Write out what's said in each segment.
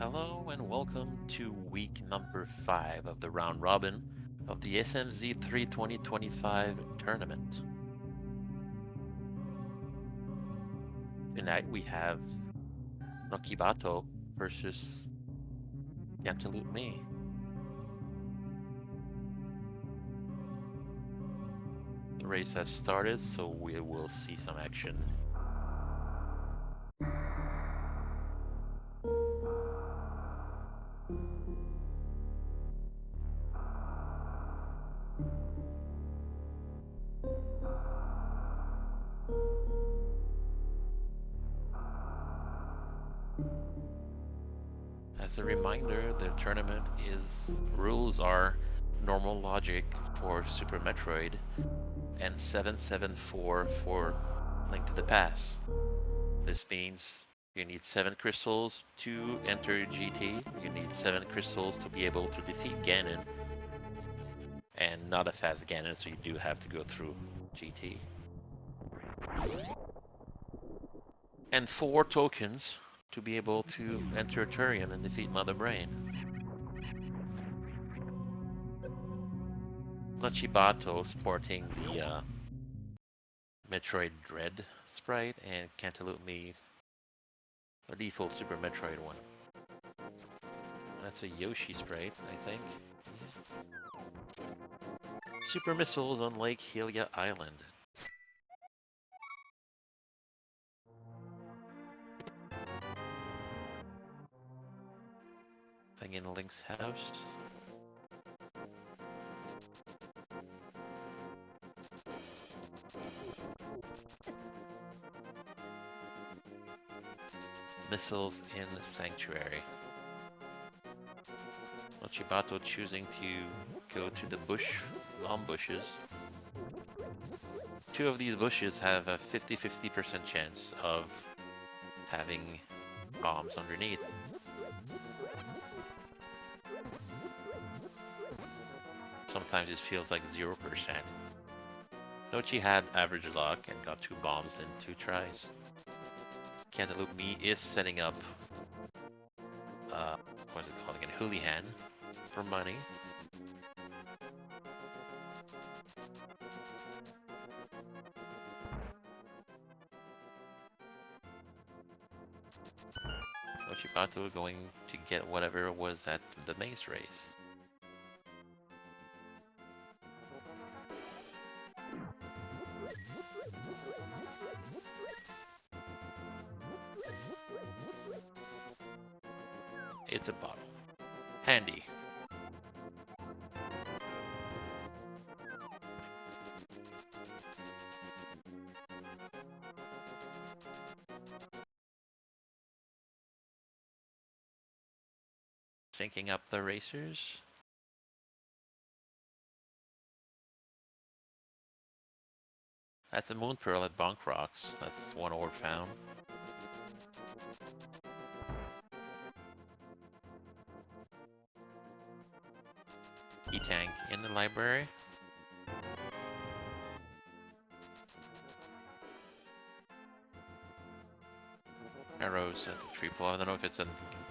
Hello and welcome to week number 5 of the round robin of the SMZ3 2025 tournament. Tonight we have Nochibato versus cantaloupeme. The race has started, so we will see some action. As a reminder, the tournament rules are normal logic for Super Metroid and 774 for Link to the Past. This means you need 7 crystals to enter GT, you need 7 crystals to be able to defeat Ganon, and not a fast Ganon, so you do have to go through GT. And 4 tokens to be able to enter Turian and defeat Mother Brain. Nochibato sporting the Metroid Dread sprite, and cantaloupeme the default Super Metroid one. That's a Yoshi sprite, I think. Yeah. Super missiles on Lake Hylia Island. Thing in Link's house. Missiles in the Sanctuary. Nochibato choosing to go to the bomb bushes. 2 of these bushes have a 50-50% chance of having bombs underneath. Sometimes it feels like 0%. Nochi had average luck and got 2 bombs in 2 tries. Cantaloupeme is setting up, what is it called again? Hoolihan for money. Nochibato going to get whatever was at the maze race. It's a bottle. Handy. Syncing up the racers. That's a Moon Pearl at Bonk Rocks. That's 1 orb found. E-Tank in the library. Arrows at the triple. I don't know if it's a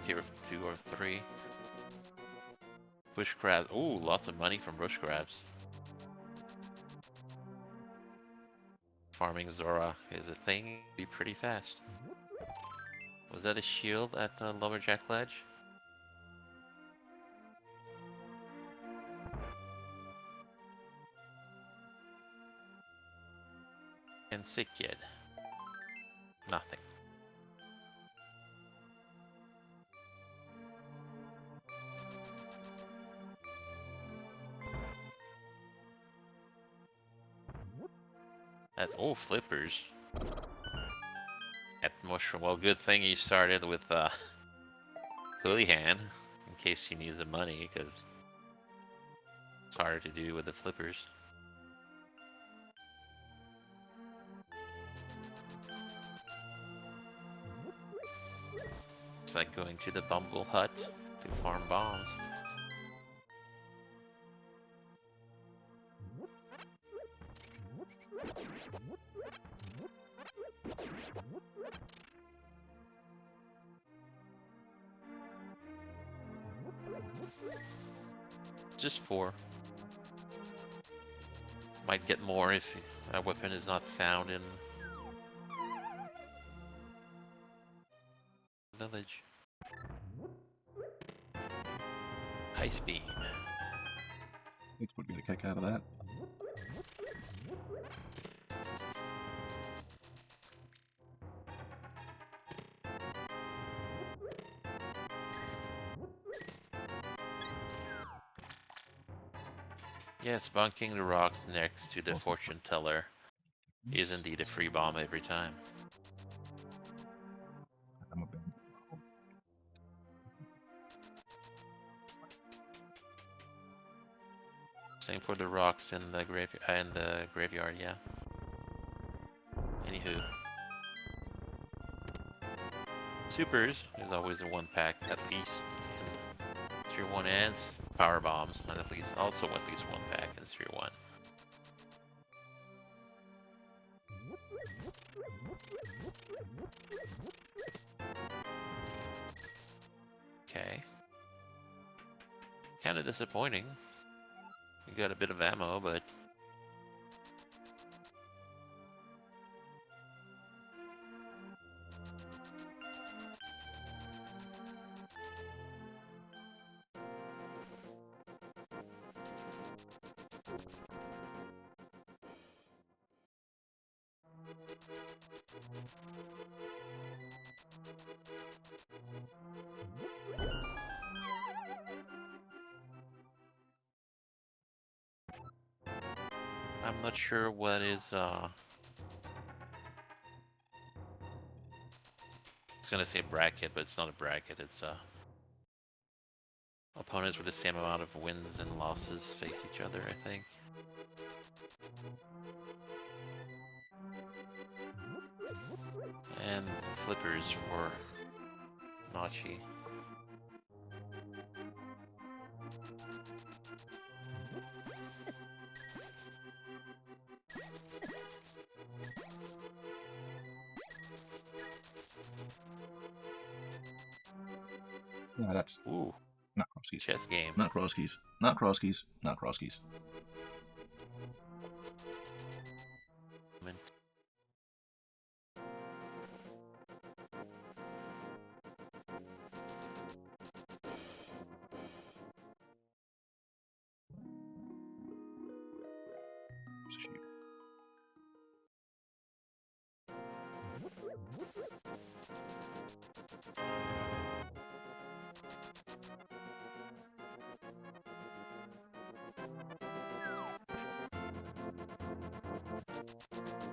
tier 2 or 3. Bush crabs. Ooh, lots of money from bush crabs. Farming Zora is a thing. Be pretty fast. Was that a shield at the Lumberjack Ledge? And Sick Kid. Nothing. That's flippers. At mushroom. Well, good thing he started with Hoolihan in case he needs the money, because it's harder to do with the flippers. It's like going to the Bumble Hut to farm bombs. Just 4. Might get more if a weapon is not found in the village. Ice beam. X would get a kick out of that. Yes, bunking the rocks next to the fortune teller is indeed a free bomb every time. I'm a bit. Same for the rocks in the graveyard, yeah. Anywho. Supers, there's always a 1-pack at least in Tier 1 and power bombs, not at least, also at least 1-pack in Tier 1. Okay. Kinda disappointing. You got a bit of ammo, but I'm not sure what is I was gonna say bracket, but it's not a bracket, it's opponents with the same amount of wins and losses face each other, I think. And flippers for Nochi. Yeah, that's Ooh, not cross keys. chess game. Not cross keys. Not cross keys. Not cross keys.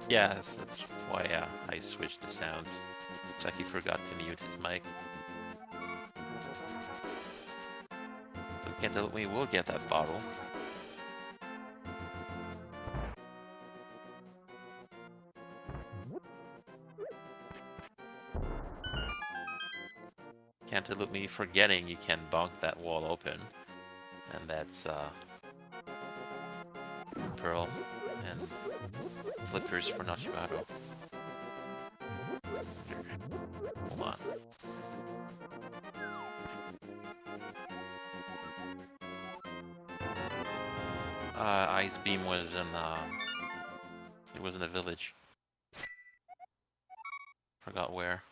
Yeah, that's why I switched the sounds. It's like he forgot to mute his mic. So Cantaloupeme will get that bottle. Cantaloupeme forgetting you can bonk that wall open. And that's Pearl and flippers for Nochibato. Hold on. Ice Beam was in it was in the village. Forgot where.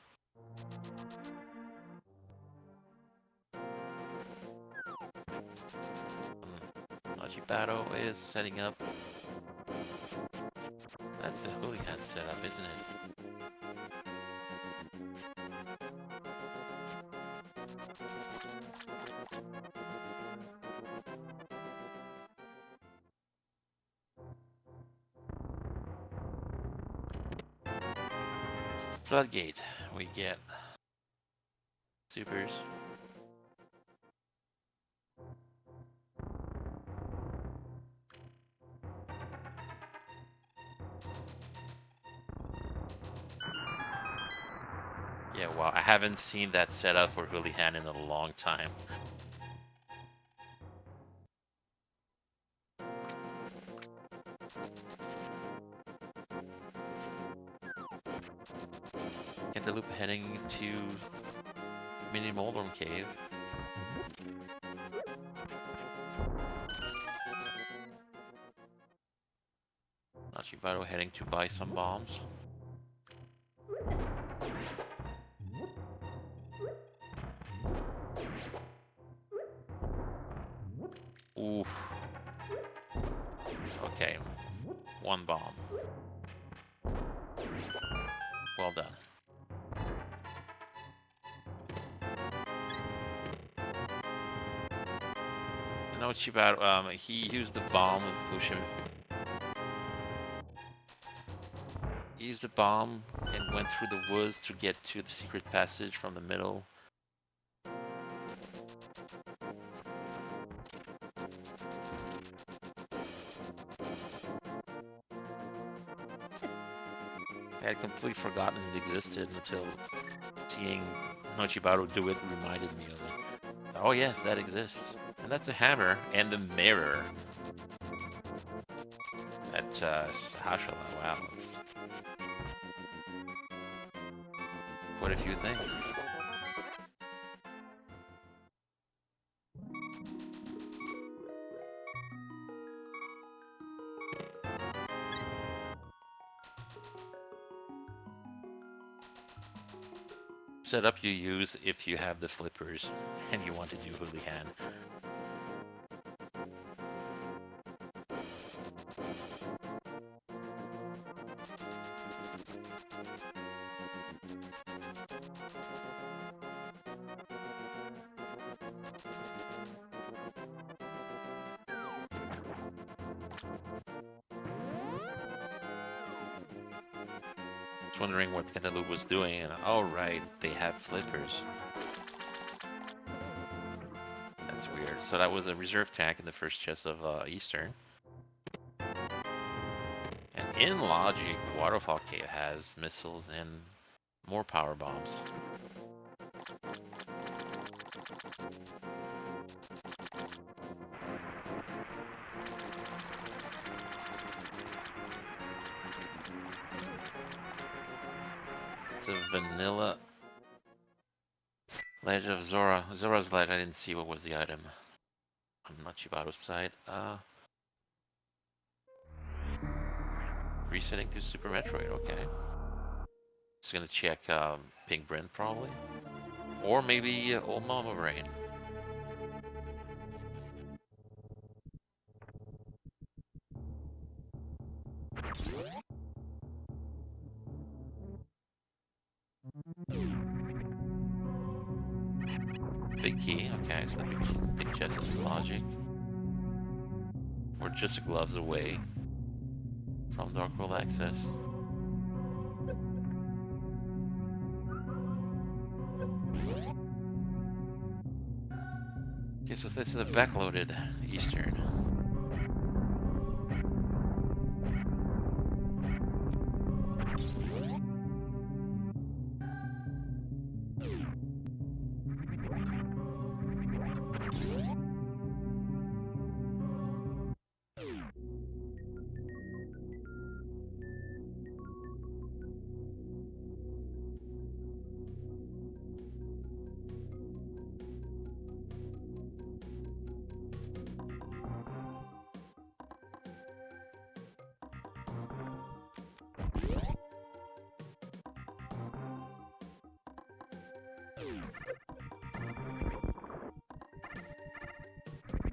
Nochibato is setting up. That's a hooligan setup, isn't it? Floodgate. We get supers. Yeah, wow, I haven't seen that setup for hooligan in a long time. Cantaloupe heading to Mini Moldrum Cave. Nochibato heading to buy some bombs. Oof. Okay. One bomb. Well done. Nochibato, he used the bomb with Pushim. He used the bomb and went through the woods to get to the secret passage from the middle. I had completely forgotten it existed until seeing Nochibato do it reminded me of it. Oh yes, that exists. And that's a hammer and the mirror. That Hashala, wow. It's quite a few things. Setup you use if you have the flippers and you want to do hooligan. I was wondering what Cantaloupeme was doing, and oh right, they have flippers. That's weird. So that was a reserve tank in the first chest of Eastern. And in logic, Waterfall Cave has missiles and more power bombs. It's a vanilla Ledge of Zora. Zora's Ledge. I didn't see what was the item on Nochibato's side. Resetting to Super Metroid. Okay. Just gonna check Pink Brent probably, or maybe Old Mama Brain. Big key, okay, so the big chest is logic. We're just gloves away from Dark World access. Okay, so this is a backloaded Eastern.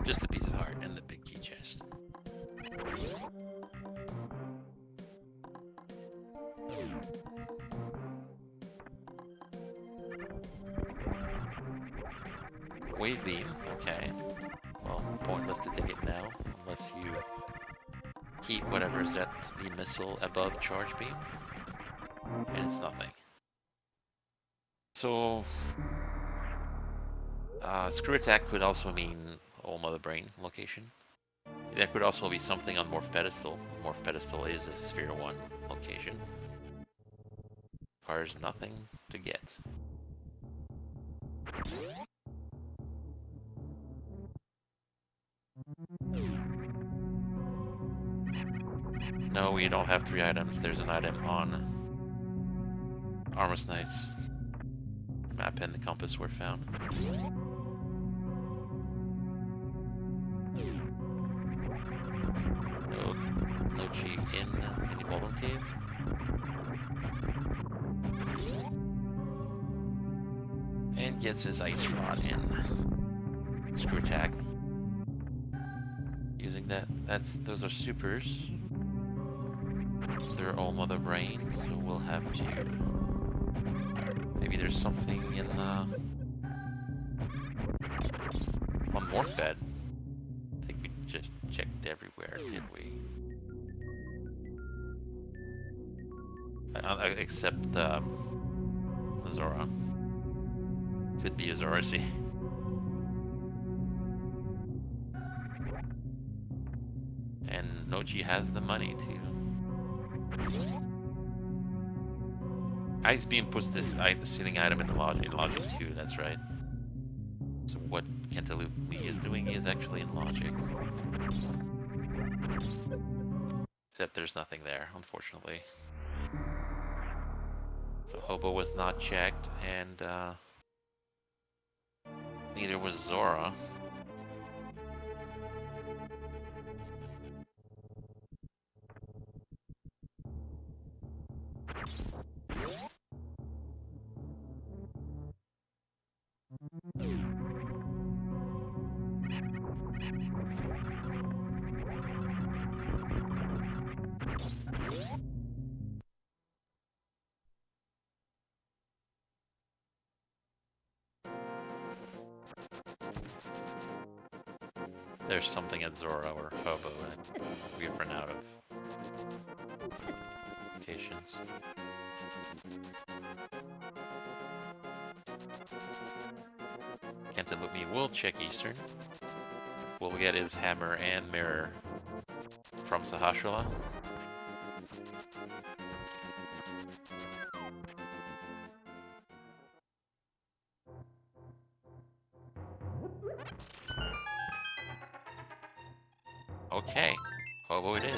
Just a piece of heart and the big key chest. Wave beam, okay. Well, pointless to take it now, unless you keep whatever's at the missile above charge beam. And it's nothing. So, screw attack could also mean Old Mother Brain location. That could also be something on Morph Pedestal. Morph Pedestal is a Sphere 1 location. Requires nothing to get. No, we don't have 3 items. There's an item on Armor's Knights. Map and the compass were found. No Chi in cave. And gets his ice rod in. Screw attack. Using those are supers. They're all mother brain, so we'll have to. Maybe there's something in on morph bed. I think we just checked everywhere, did we? Except Zora. Could be a Zoracy. And Nochi has the money to. Ice Beam puts this ceiling item in the logic 2, that's right. So what Cantaloupeme is doing is actually in logic. Except there's nothing there, unfortunately. So Hobo was not checked, and neither was Zora. There's something at Zora or Hobo, and we've run out of locations. Cantaloupeme will check Eastern. We'll get his hammer and mirror from Sahasrahla. Okay, Hobo it is.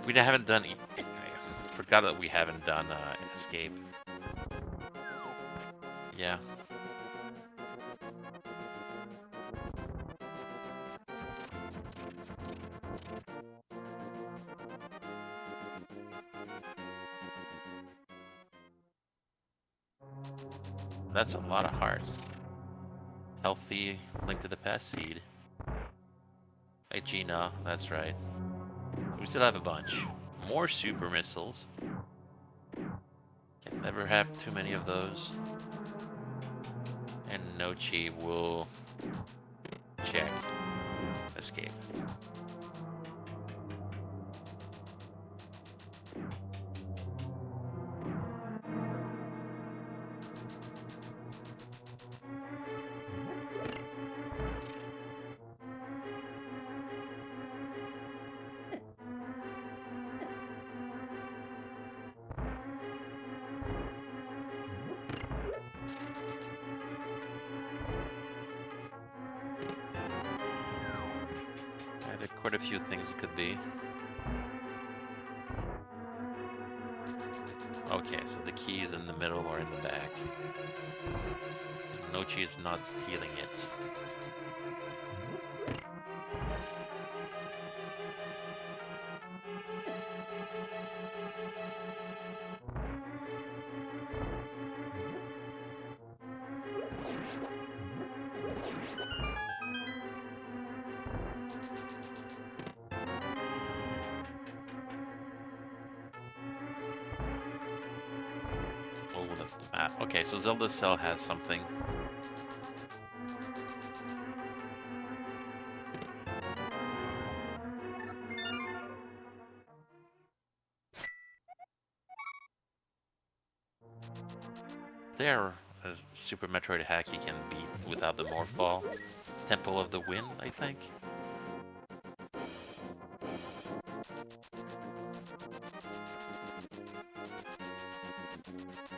We haven't done. I forgot that we haven't done escape. Yeah. That's a lot of hearts. Healthy Link to the Past seed. Gina, that's right. We still have a bunch. More super missiles. Can never have too many of those. And Nochi will check escape. There are quite a few things it could be. Okay, so the key is in the middle or in the back. And Nochi is not stealing it. Oh, that's the map. Okay, so Zelda Cell has something. There, a Super Metroid hack you can beat without the Morph Ball. Temple of the Wind, I think.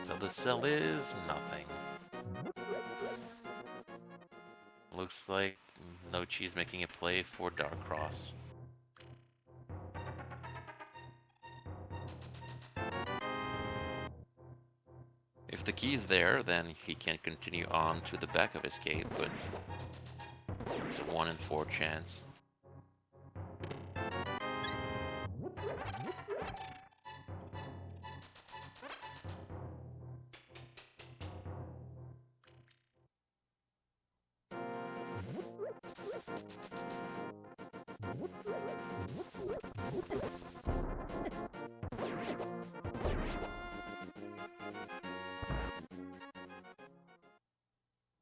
So the cell is nothing. Looks like Nochi's making a play for Dark Cross. If the key is there, then he can continue on to the back of his cave, but it's a 1 in 4 chance.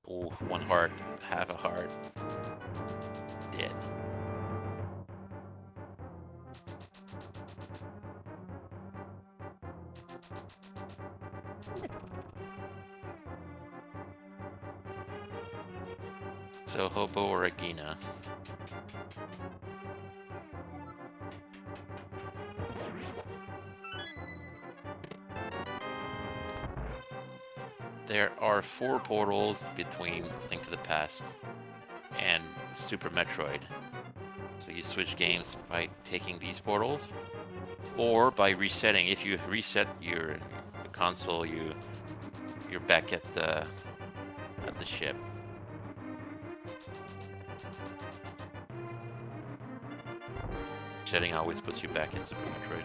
Oh, 1 heart, half a heart, dead. So Hobo or Agina? There are 4 portals between Link to the Past and Super Metroid. So you switch games by taking these portals, or by resetting. If you reset your console, you're back at the ship. Resetting always puts you back in Super Metroid.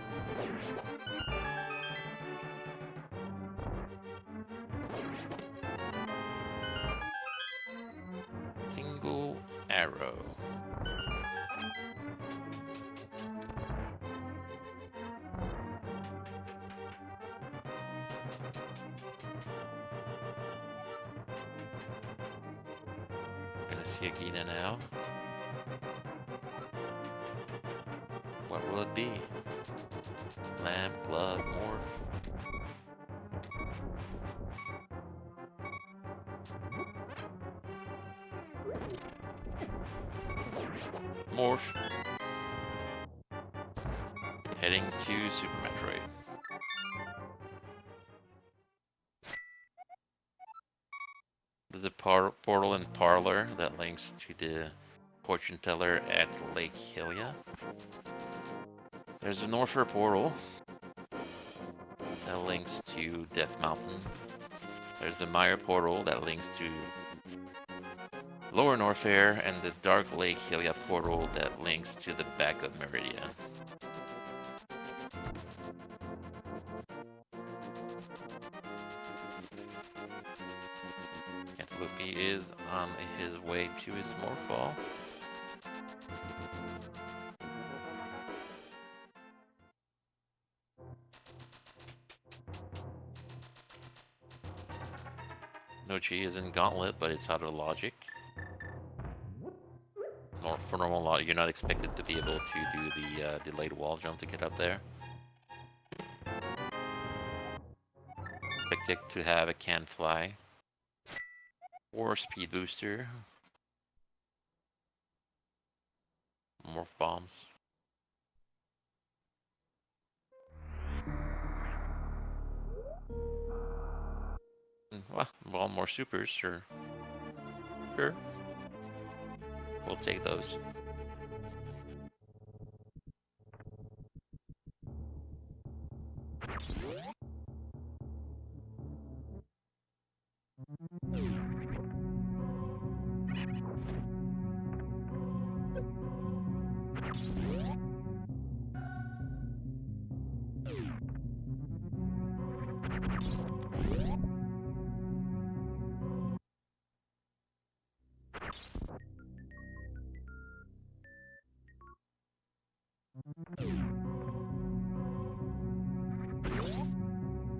Single arrow. Gonna see Agina now. What will it be? Lamp, glove, morph. Morph. Heading to Super Metroid. There's a portal in Parlor that links to the fortune teller at Lake Hylia. There's a Norfair portal that links to Death Mountain. There's the Mire portal that links to Lower Norfair, and the Dark Lake Hylia portal that links to the back of Meridia. Cantaloupeme is on his way to his Morphball. Nochi is in Gauntlet, but it's out of logic. For normal logic, you're not expected to be able to do the delayed wall jump to get up there. Expected to have a can fly or speed booster. Morph bombs. Well, more supers, sure. Sure. We'll take those.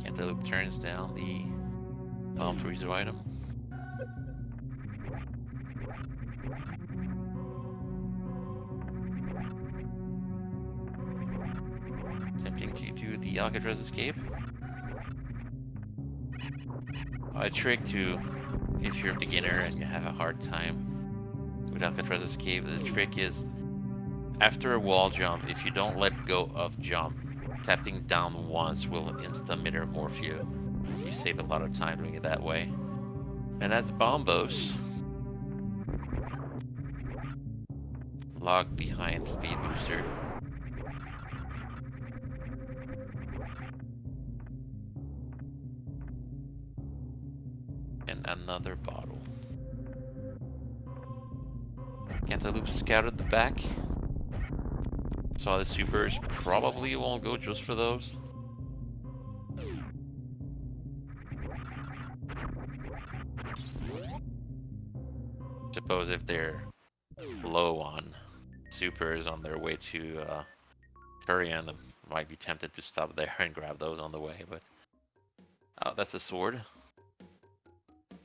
Cantaloupe turns down the bomb freezer item. Attempting to do the Alcatraz escape. A trick to, if you're a beginner and you have a hard time with Alcatraz escape, the trick is after a wall jump, if you don't let go of jump, tapping down once will insta-metamorph you. You save a lot of time doing it that way. And that's Bombos. Locked behind Speed Booster. And another bottle. Cantaloupe scouted the back. Saw the supers. Probably won't go just for those. Suppose if they're low on supers on their way to Korean, they might be tempted to stop there and grab those on the way, but... Oh, that's a sword.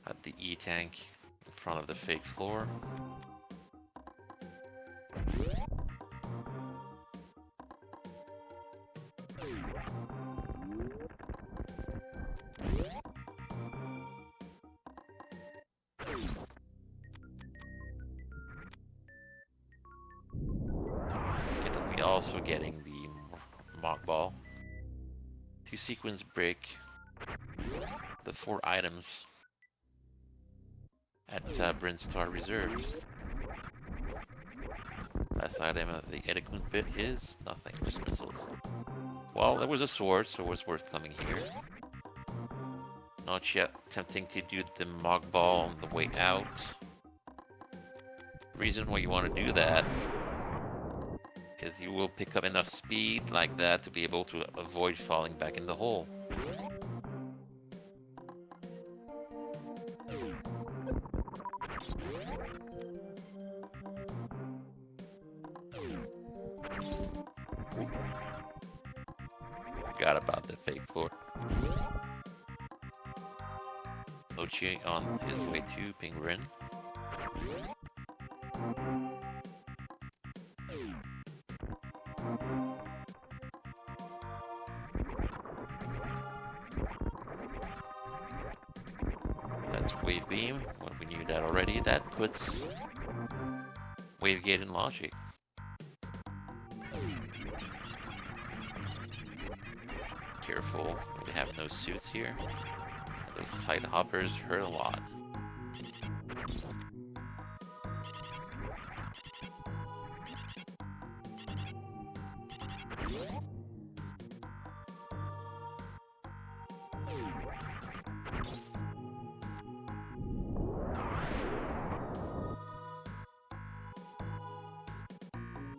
At the E-tank in front of the fake floor. We also getting the mock ball. 2 sequence break. The 4 items at Brinstar Reserve. Last item of the Edekun pit is nothing, just missiles. Well, there was a sword, so it was worth coming here. Not yet attempting to do the mock ball on the way out. Reason why you want to do that is you will pick up enough speed like that to be able to avoid falling back in the hole. Forgot about the fake floor. Nochi on his way to Pingrin. That's Wave Beam. Well, we knew that already. That puts Wave Gate in logic. Careful, we have no suits here. Those side hoppers hurt a lot.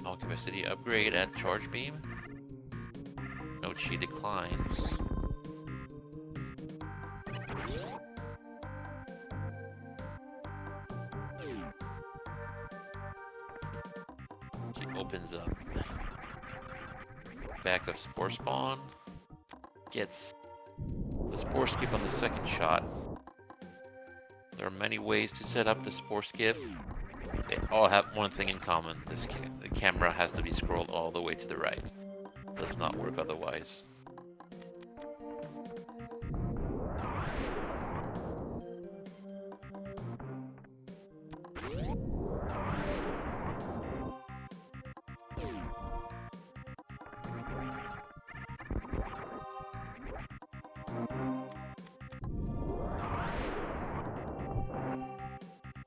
All capacity upgrade at Charge Beam. Nochi declines. She opens up. Back of Spore Spawn. Gets the Spore Skip on the second shot. There are many ways to set up the Spore Skip. They all have one thing in common. The camera has to be scrolled all the way to the right. Does not work otherwise.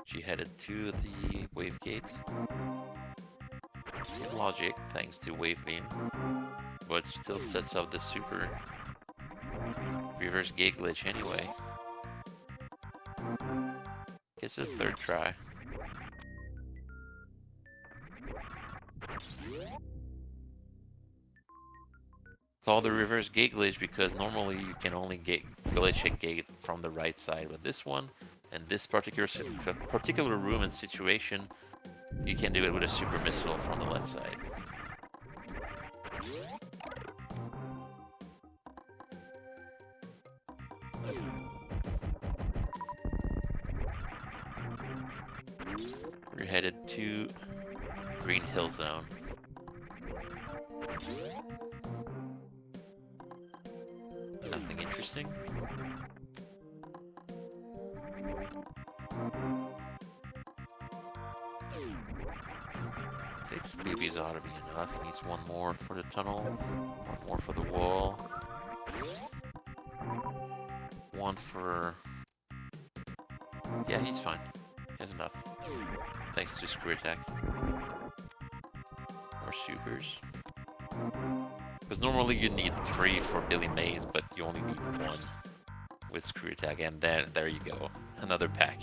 She headed to the Wave Gate. In logic, thanks to Wave Beam. But still sets up the super reverse gate glitch anyway. Gets a third try. Called the reverse gate glitch because normally you can only glitch a gate from the right side, but this one, and this particular room and situation, you can do it with a super missile from the left side. We're headed to Green Hill Zone. Nothing interesting. 6 babies ought to be enough. Needs 1 more for the tunnel, 1 more for the wall, 1 for... Yeah, he's fine. He has enough. Thanks to Screw Attack. More supers. Because normally you need 3 for Billy Mays, but you only need 1. with screw tag, and then there you go, another pack.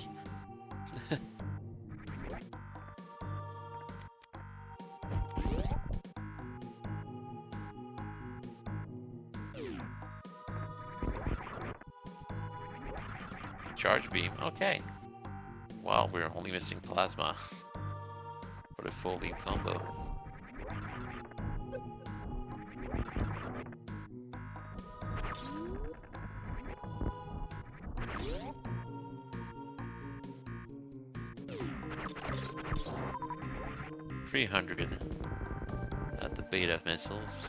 Charge beam, okay. Well, we're only missing plasma for the full beam combo. $300 at the beta missiles.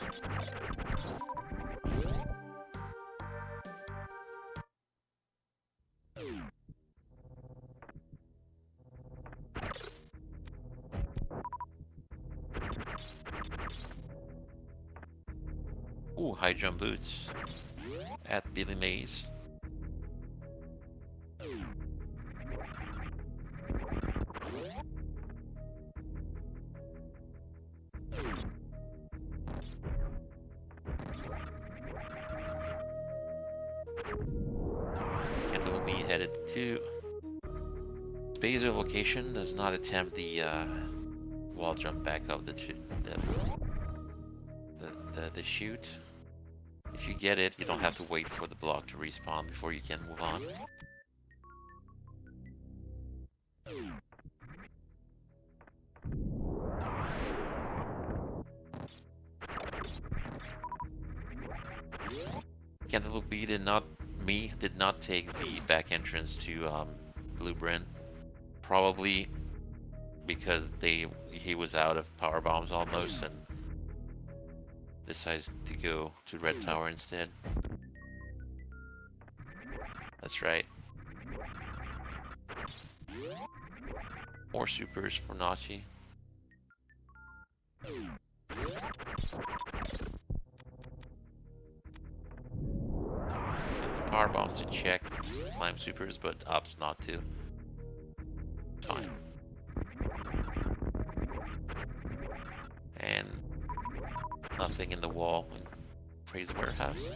Ooh, high jump boots at Billy Mays. Cantaloupeme headed to Spazer location. Does not attempt the wall jump back up the chute. If you get it, you don't have to wait for the block to respawn before you can move on. Cantaloupeme did not take the back entrance to Blue Bryn, probably because he was out of power bombs almost and decides to go to Red Tower instead. That's right. More supers for Nochi. Has the power bombs to check climb supers, but opts not to. Fine. And nothing in the wall in Praise Warehouse.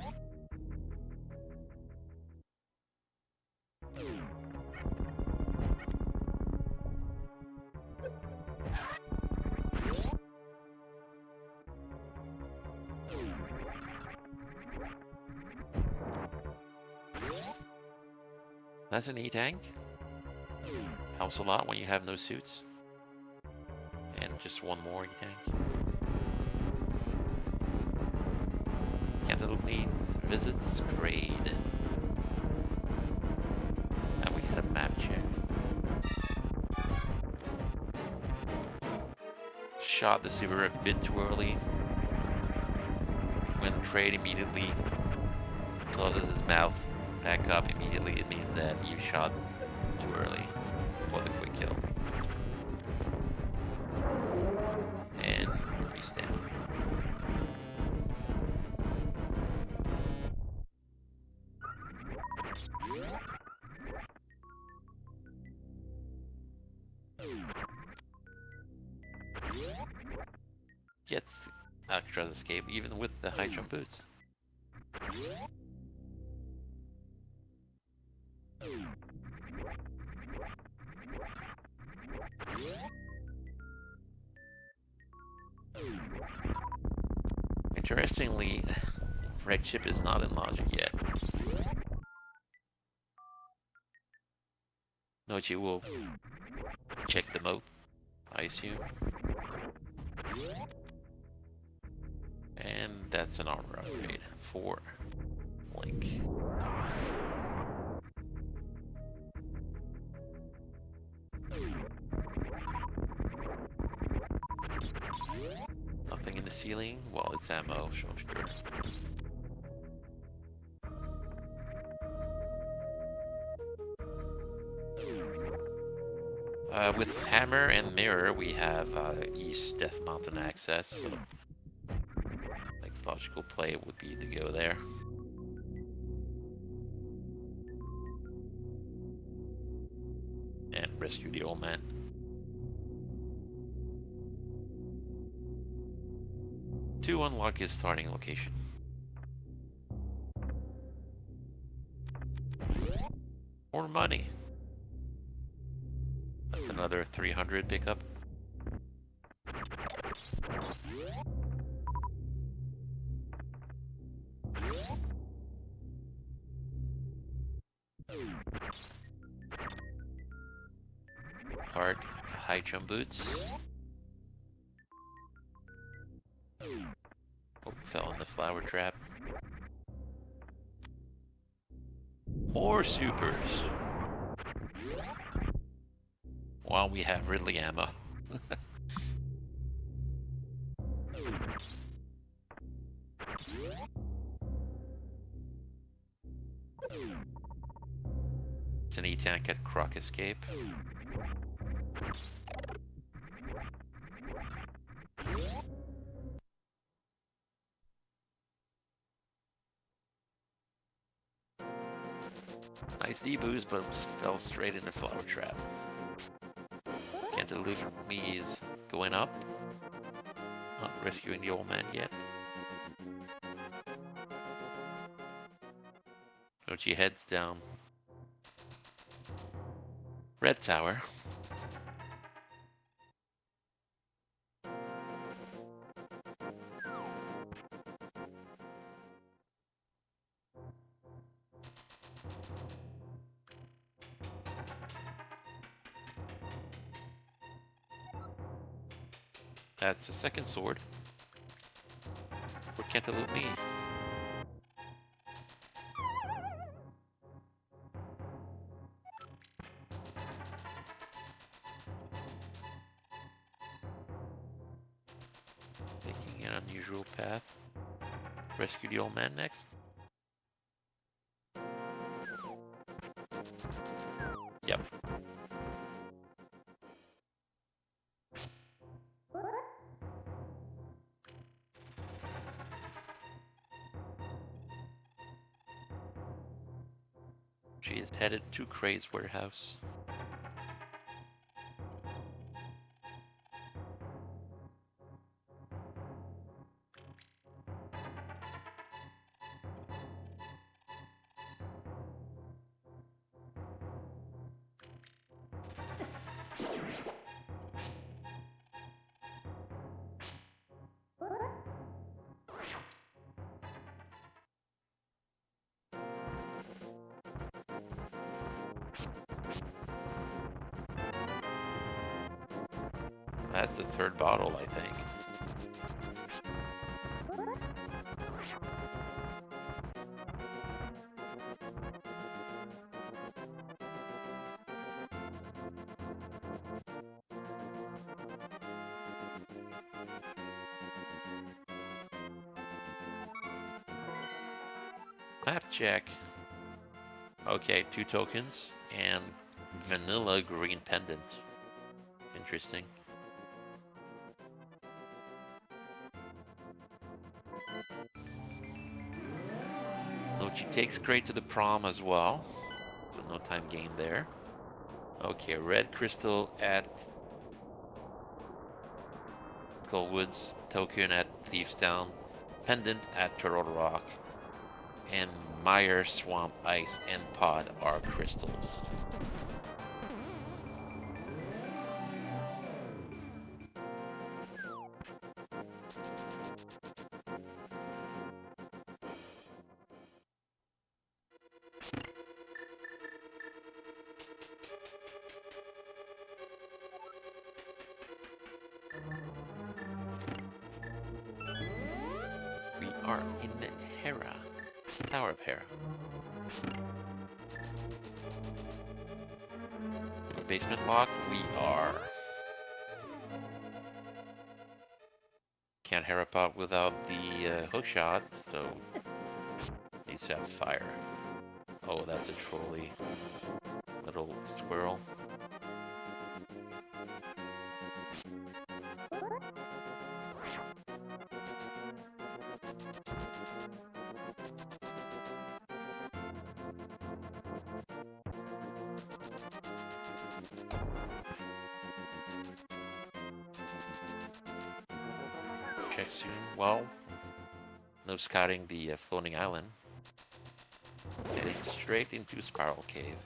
That's an E-tank. Helps a lot when you have no suits. And just one more E-tank. Cantaloupeme visits grade. And we had a map check. Shot the super a bit too early. When the crate immediately closes his mouth back up immediately, it means that you shot too early for the quick kill. And he's down. Gets Alcatraz escape even with the high jump boots. Interestingly, Red Chip is not in logic yet. Nochi will check the moat, I assume. And that's an armor upgrade for Link. Nothing in the ceiling? Well, it's ammo, so I'm sure. With Hammer and Mirror, we have East Death Mountain access, so next logical play would be to go there. And rescue the old man. To unlock his starting location. More money. That's another 300 pickup. Hard high jump boots. Oh, fell in the flower trap. More supers. While we have Ridley ammo. It's an E-tank at Croc Escape. Nice D-boost, but fell straight in the flower trap. Cantaloupeme is going up. Not rescuing the old man yet. Nochi heads down. Red tower. That's the second sword for Cantaloupeme. Taking an unusual path. Rescue the old man next. Yep. She is headed to Cray's warehouse. That's the third bottle, I think. Map check. Okay, 2 tokens and vanilla green pendant. Interesting. Nochi takes Cray to the prom as well. So no time gain there. Okay, red crystal at Skullwoods, token at Thieves Town, pendant at Turtle Rock, and Mire, Swamp, Ice, and Pod are crystals. We are in Hera, Tower of Hera. The basement lock, we are. Can't Hera pop without the hook shot, so needs to have fire. Oh, that's a trolley. Little squirrel. Check soon. Well, no scouting the floating island. Heading straight into Spiral Cave.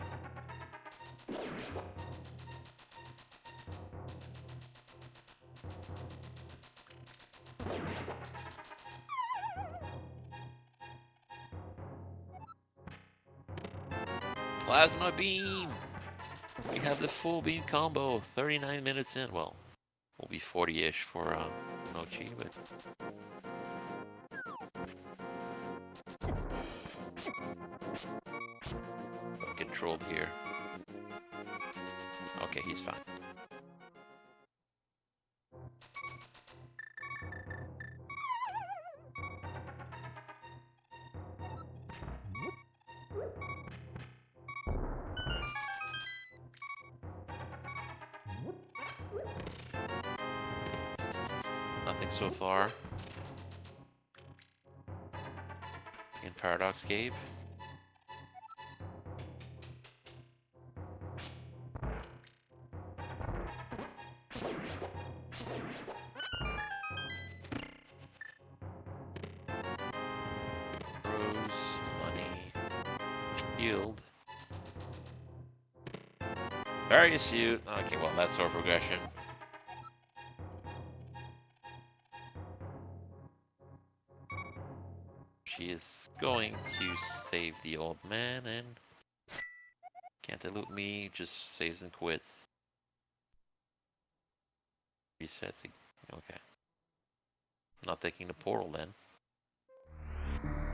Plasma Beam! We have the full beam combo, 39 minutes in. Well, we'll be 40-ish for Nochi, but... Controlled here. Okay, he's fine. Nothing so far. In Paradox Cave. Yield. Barrier suit. Okay, well, that's our progression. She is going to save the old man, and cantaloupeme just saves and quits. Resets. Okay. Not taking the portal then.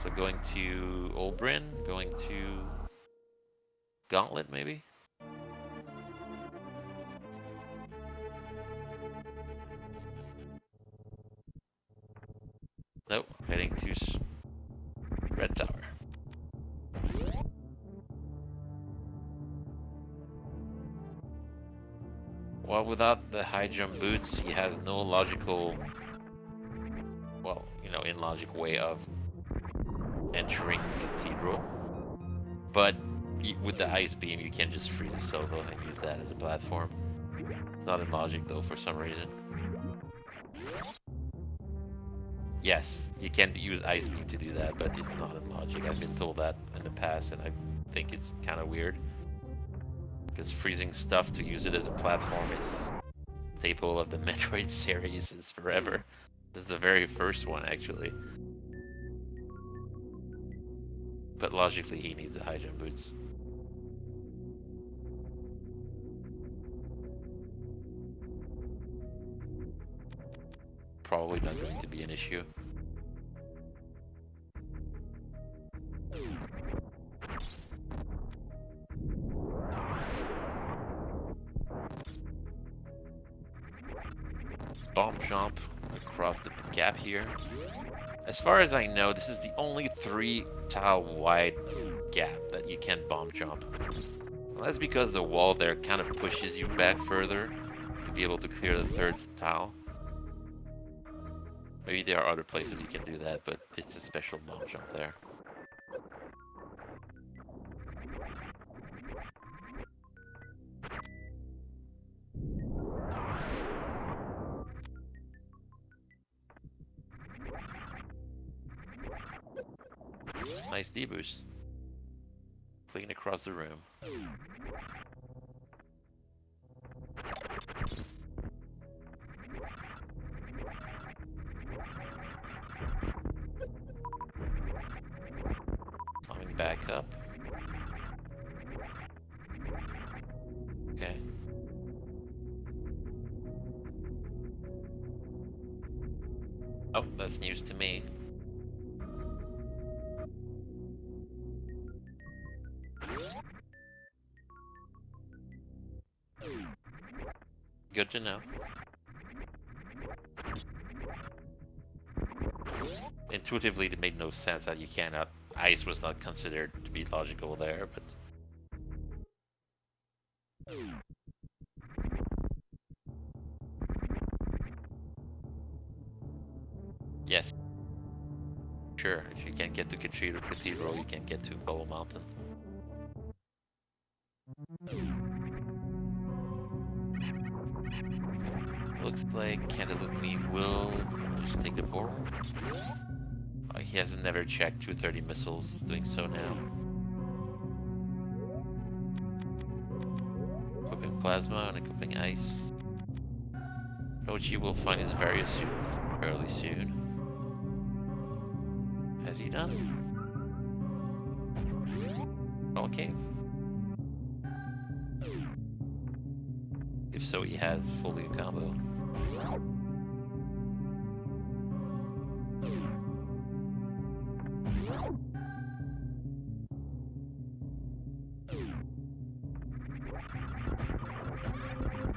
So going to Old Bryn, going to Gauntlet maybe? Nope, heading to Red Tower. Well, without the high jump boots, he has no logical, well, you know, illogic way of entering Cathedral. But with the ice beam, you can just freeze a Silva and use that as a platform. It's not in logic though, for some reason. Yes, you can use ice beam to do that, but it's not in logic. I've been told that in the past, and I think it's kind of weird. Because freezing stuff to use it as a platform is a staple of the Metroid series since forever. This is the very first one, actually. But logically, he needs the high jump boots. Probably not going to be an issue. Bomb jump across the gap here. As far as I know, this is the only 3-tile wide gap that you can bomb jump. Well, that's because the wall there kind of pushes you back further to be able to clear the 3rd tile. Maybe there are other places you can do that, but it's a special bomb jump there. Nice deboost. Clean across the room. Climbing back up. Okay. Oh, that's news to me. Good to know. Intuitively, it made no sense that you cannot. Ice was not considered to be logical there, but. Yes. Sure, if you can't get to Cathedral, you can get to Bubble Mountain. Looks like cantaloupeme will just take the portal. He hasn't never checked 230 missiles, doing so now. plasma and equipping ice. Nochi will find his various suit fairly soon. Has he done? Okay. If so, he has fully a combo.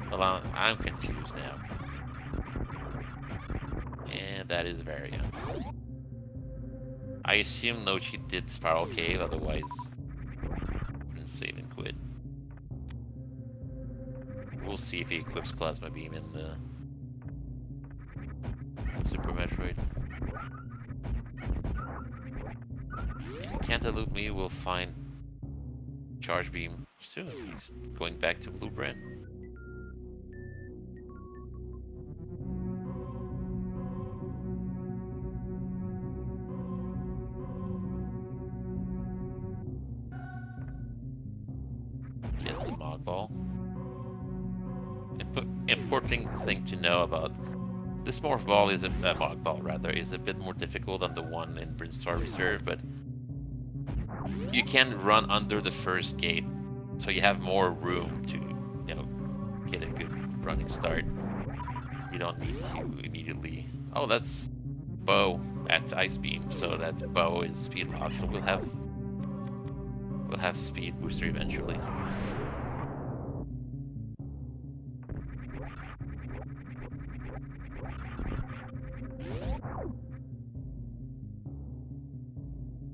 Well, I'm confused now. And that is Varian. I assume Nochi did Spiral Cave, otherwise wouldn't save and quit. We'll see if he equips Plasma Beam in the Super Metroid. Cantaloupeme will find Charge Beam soon. He's going back to Blue Brand. Gets the Mog Ball. Important thing to know about this Morph Ball is Mog Ball rather is a bit more difficult than the one in Brinstar Reserve, but you can run under the first gate, so you have more room to, you know, get a good running start. You don't need to immediately. Oh, that's Bow at Ice Beam, so that Bow is speed lock. So we'll have speed booster eventually.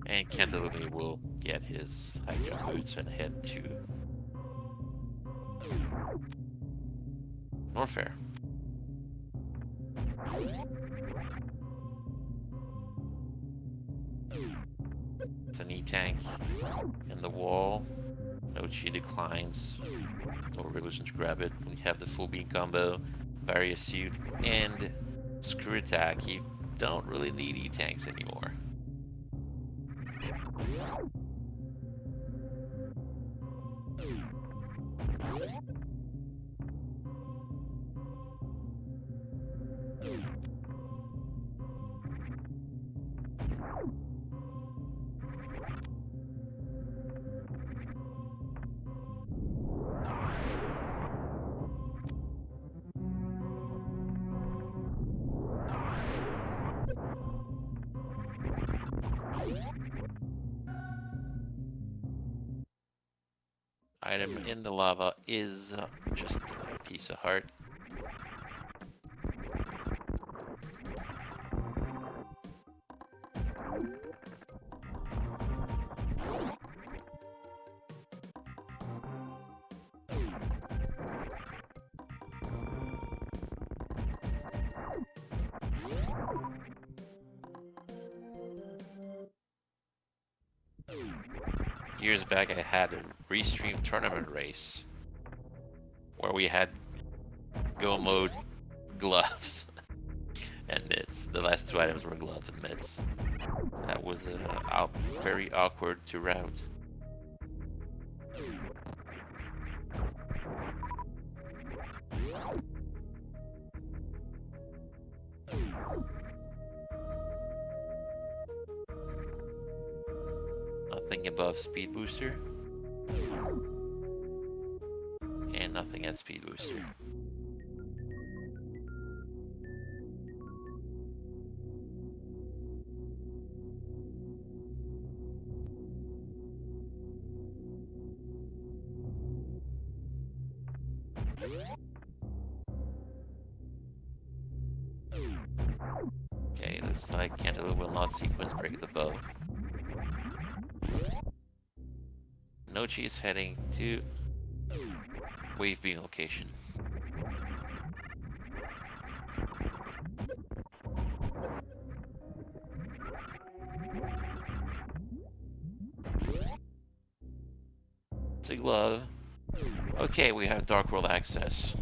And Cantaloupeme will get his high jump boots and head to Norfair. It's an E-tank in the wall. Nochi declines. No resolution to grab it. We have the full beam combo, Various Suit, and Screw Attack. You don't really need E-tanks anymore. Item in the lava is just a piece of heart. Years back, I had a restream tournament race where we had go mode, gloves, and mitts. The last two items were gloves and mitts. That was very awkward to route. Nothing above speed booster. And nothing at speed booster. Okay, looks like Cantaloupe will not sequence break the bow. Nochi is heading to Wave Beam location. It's a glove. Okay, we have Dark World access.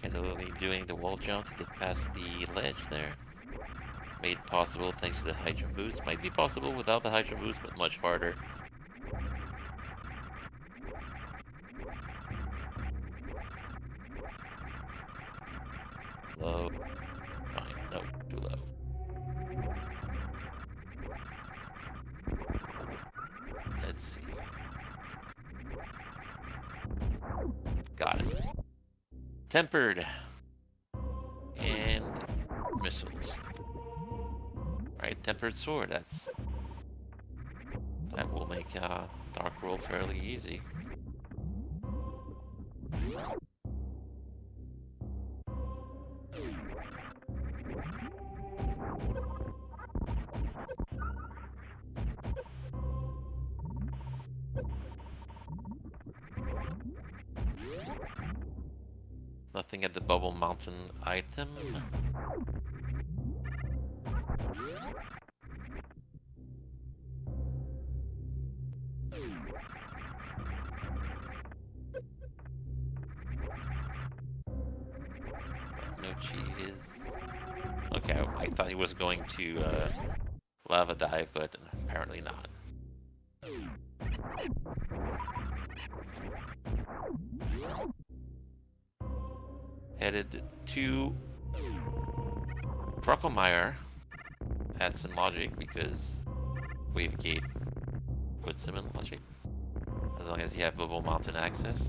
Cantaloupeme doing the wall jump to get past the ledge there. Made possible thanks to the high jump boost. Might be possible without the high jump boost, but much harder. Low. Fine. No, too low. Let's see. Got it. Tempered. And missiles. Right, tempered sword. That will make dark roll fairly easy. Nothing at the Bubble Mountain item. Nochi is... Okay, I thought he was going to lava dive, but apparently not. Headed to Crocomire. Had some logic because Wave Gate puts him in logic. As long as you have Bubble Mountain access.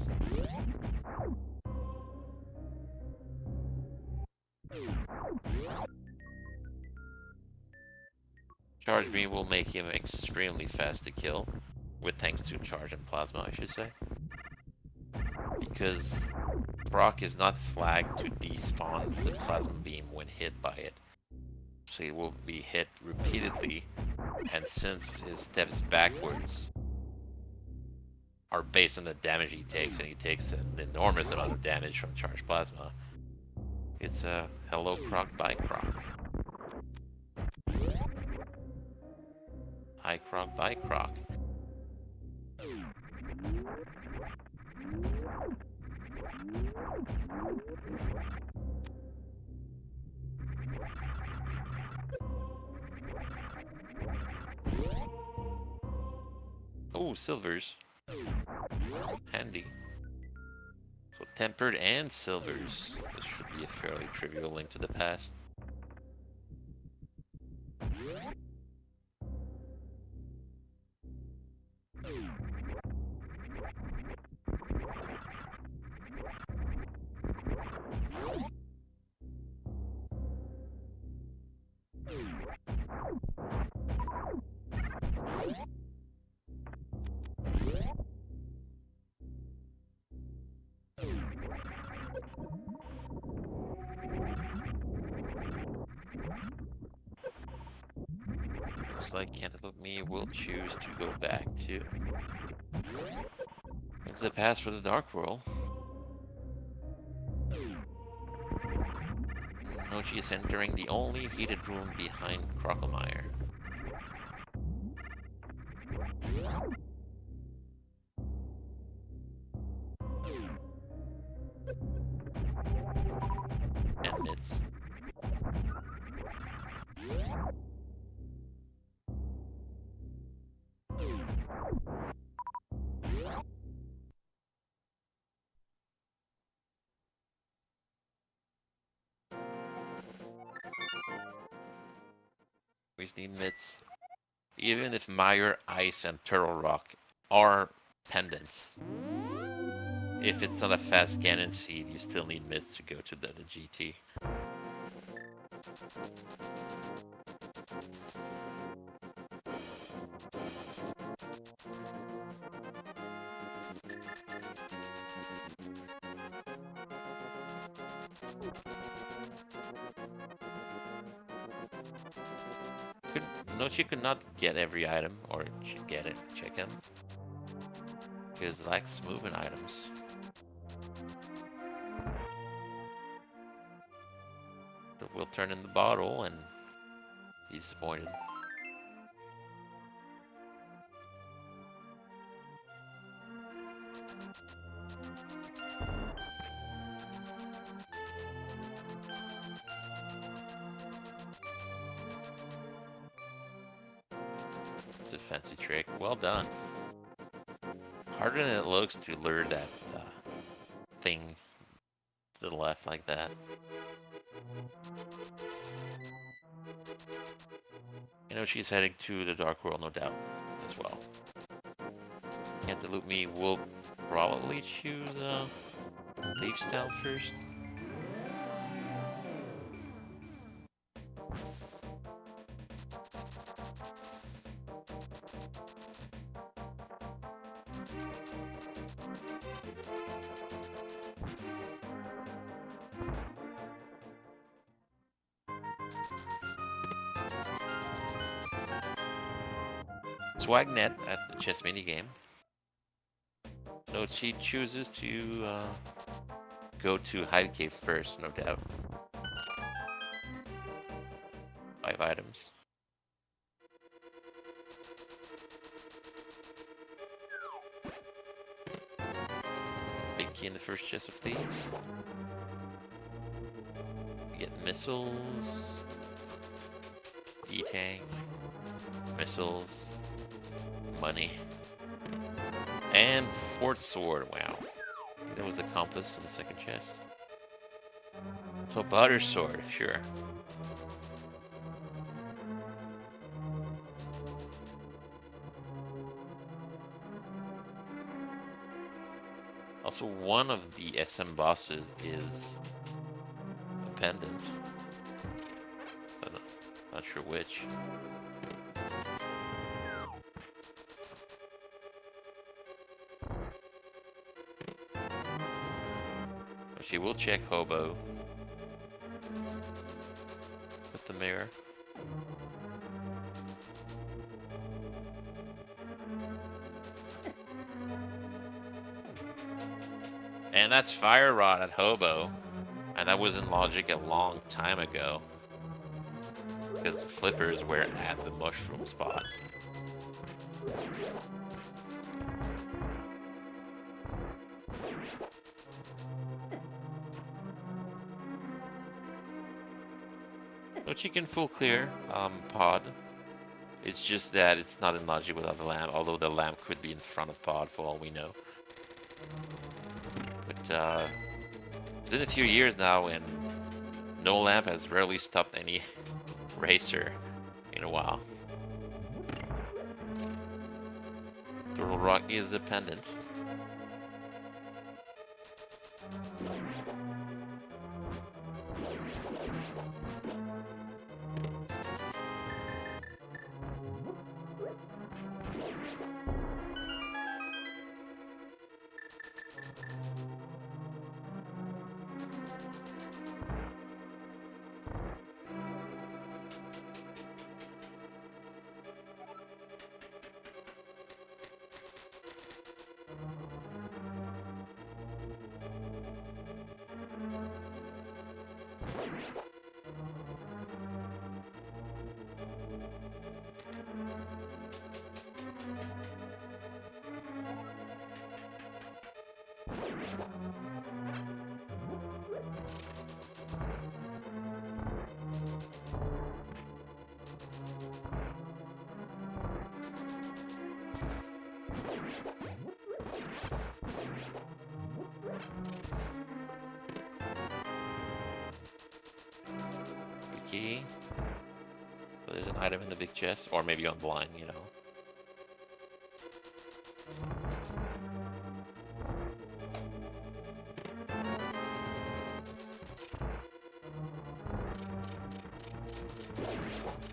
Charge Beam will make him extremely fast to kill. With thanks to Charge and Plasma, I should say. Because Brock is not flagged to despawn the Plasma Beam when hit by it. So he will be hit repeatedly, and since his steps backwards are based on the damage he takes, and he takes an enormous amount of damage from Charged Plasma, it's a hello Croc, bye Croc. Hi Croc, bye Croc. Oh, silvers. Handy. So tempered and silvers. This should be a fairly trivial link to the past. Looks like cantaloupeme will choose to go back to into the past for the Dark World. Nochi is entering the only heated room behind Crocomire. And mids. We just need mids. Even if Mire, Ice, and Turtle Rock are pendants, if it's not a fast Ganon seed, you still need mids to go to the GT. Nochi could not get every item, or should get it, check him. Because it lacks movement items. So we'll turn in the bottle and be disappointed. a fancy trick. Well done. Harder than it looks to lure that thing to the left like that. You know she's heading to the Dark World, no doubt, as well. Cantaloupeme will probably choose Thieves Town first. Swagnet at the chess minigame. So she chooses to go to Hive Cave first, no doubt. 5 items. Big key in the first chest of thieves. You get missiles, E-tank, missiles, money, and Fort Sword. Wow. That was the compass in the second chest. So Butter Sword, sure. Also, one of the SM bosses is a pendant. Not sure which. She will check Hobo with the mirror. And that's Fire Rod at Hobo. And that was in Logic a long time ago. Because flippers were at the mushroom spot. So she can full clear Pod. It's just that it's not in Logic without the lamp, although the lamp could be in front of Pod for all we know. But it's been a few years now and no lamp has rarely stopped any racer in a while. Turtle Rock is a pendant. Key. So there's an item in the big chest, or maybe on blind, you know.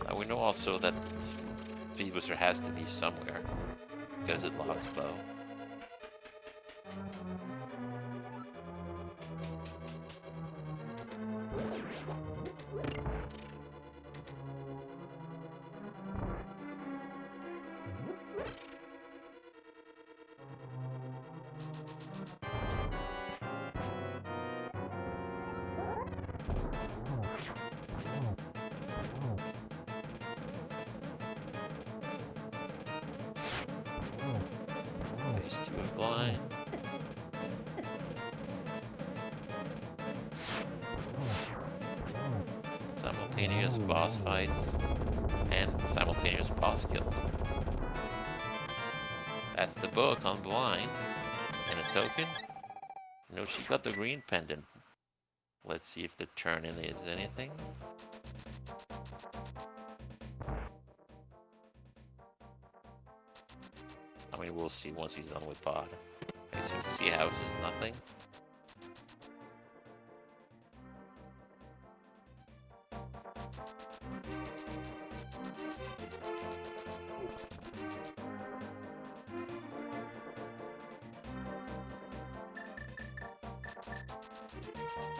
Now we know also that Speed Booster has to be somewhere because it logs bow. Blind. Simultaneous boss fights and simultaneous boss kills. That's the book on blind. And a token. No, she got the green pendant. Let's see if the turn-in is anything. I mean, we'll see once he's done with pod. Okay, so see houses, nothing.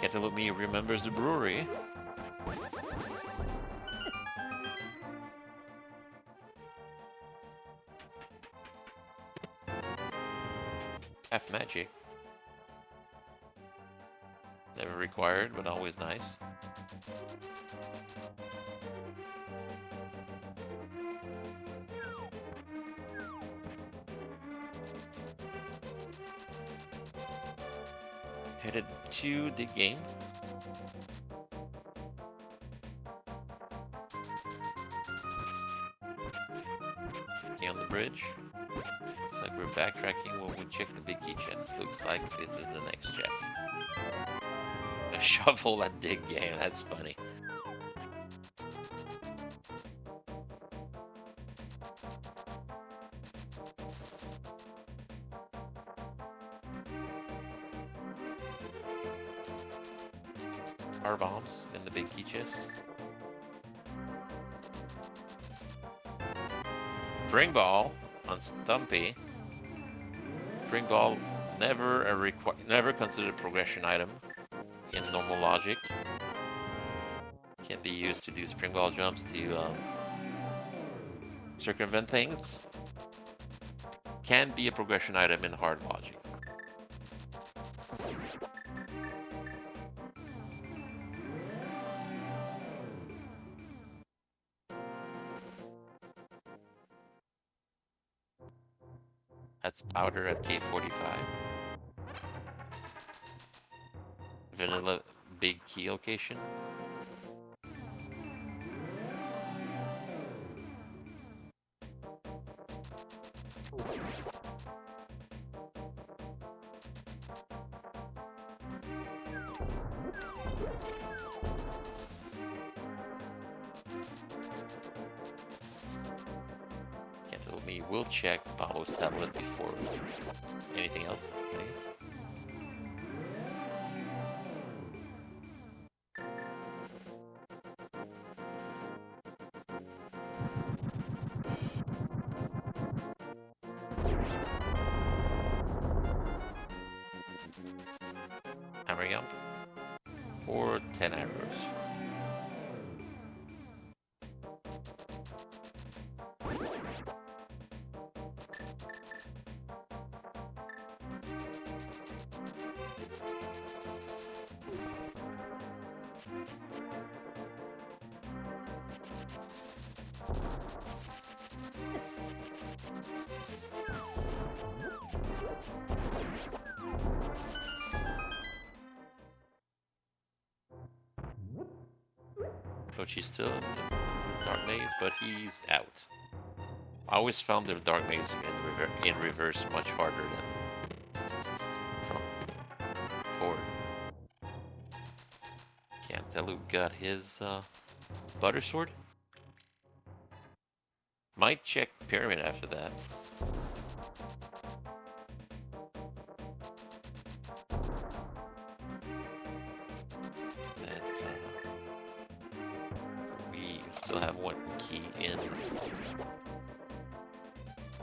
Cantaloupeme remembers the brewery. Half magic. Never required, but always nice. Headed to the game. Okay, on the bridge. Looks like we're backtracking when we check the big key chest. Looks like this is the next check. A shovel at dig game, that's funny. Car bombs in the big key chest. Spring ball on Stumpy. Spring ball never considered progression item in normal logic. Can be used to do spring ball jumps to circumvent things. Can be a progression item in hard logic. That's powder at K45. Vanilla big key location. Cantaloupeme will check Pablo's tablet before anything else, please. Hammer jump for 10 arrows. Nochi's still in the dark maze, but he's out. I always found the dark maze in reverse much harder than from forward. Cantaloupeme got his butter sword. Might check pyramid after that. We still have one key in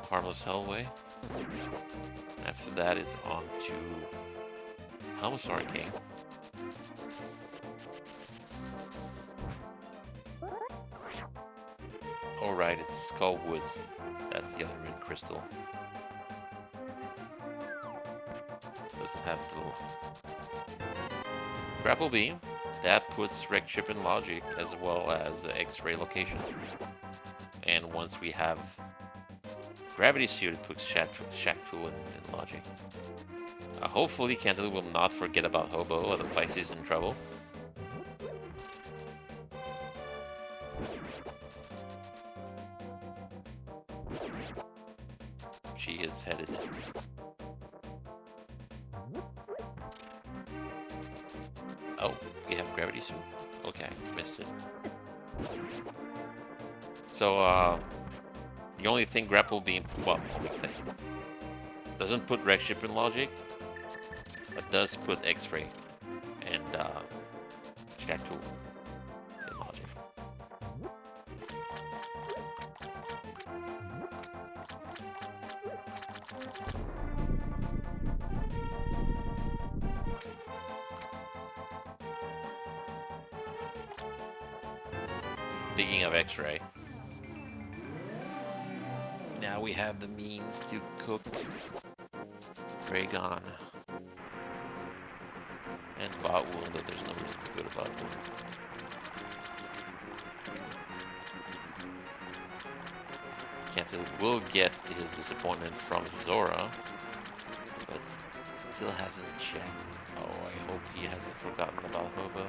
Harmless Hellway. After that, it's on to Helm's Arcane. Oh right, it's Skullwoods. That's the other red crystal. Doesn't have the grapple beam. That puts wrecked ship in logic as well as X-ray location. And once we have gravity suit, it puts shack tool in logic. Hopefully Cantaloupeme will not forget about Hobo, otherwise he's in trouble. She is repetitive. Oh, we have gravity suit? Okay, missed it. So, the only thing grapple beam, well, only thing, doesn't put rec ship in logic, but does put X-ray and Shack tool in logic. Speaking of X-ray, now we have the means to cook Dragon and bot wound, but there's no reason to go to bot wound. Cantaloupe will get his disappointment from Zora, but still hasn't checked. Oh, I hope he hasn't forgotten about Hobo.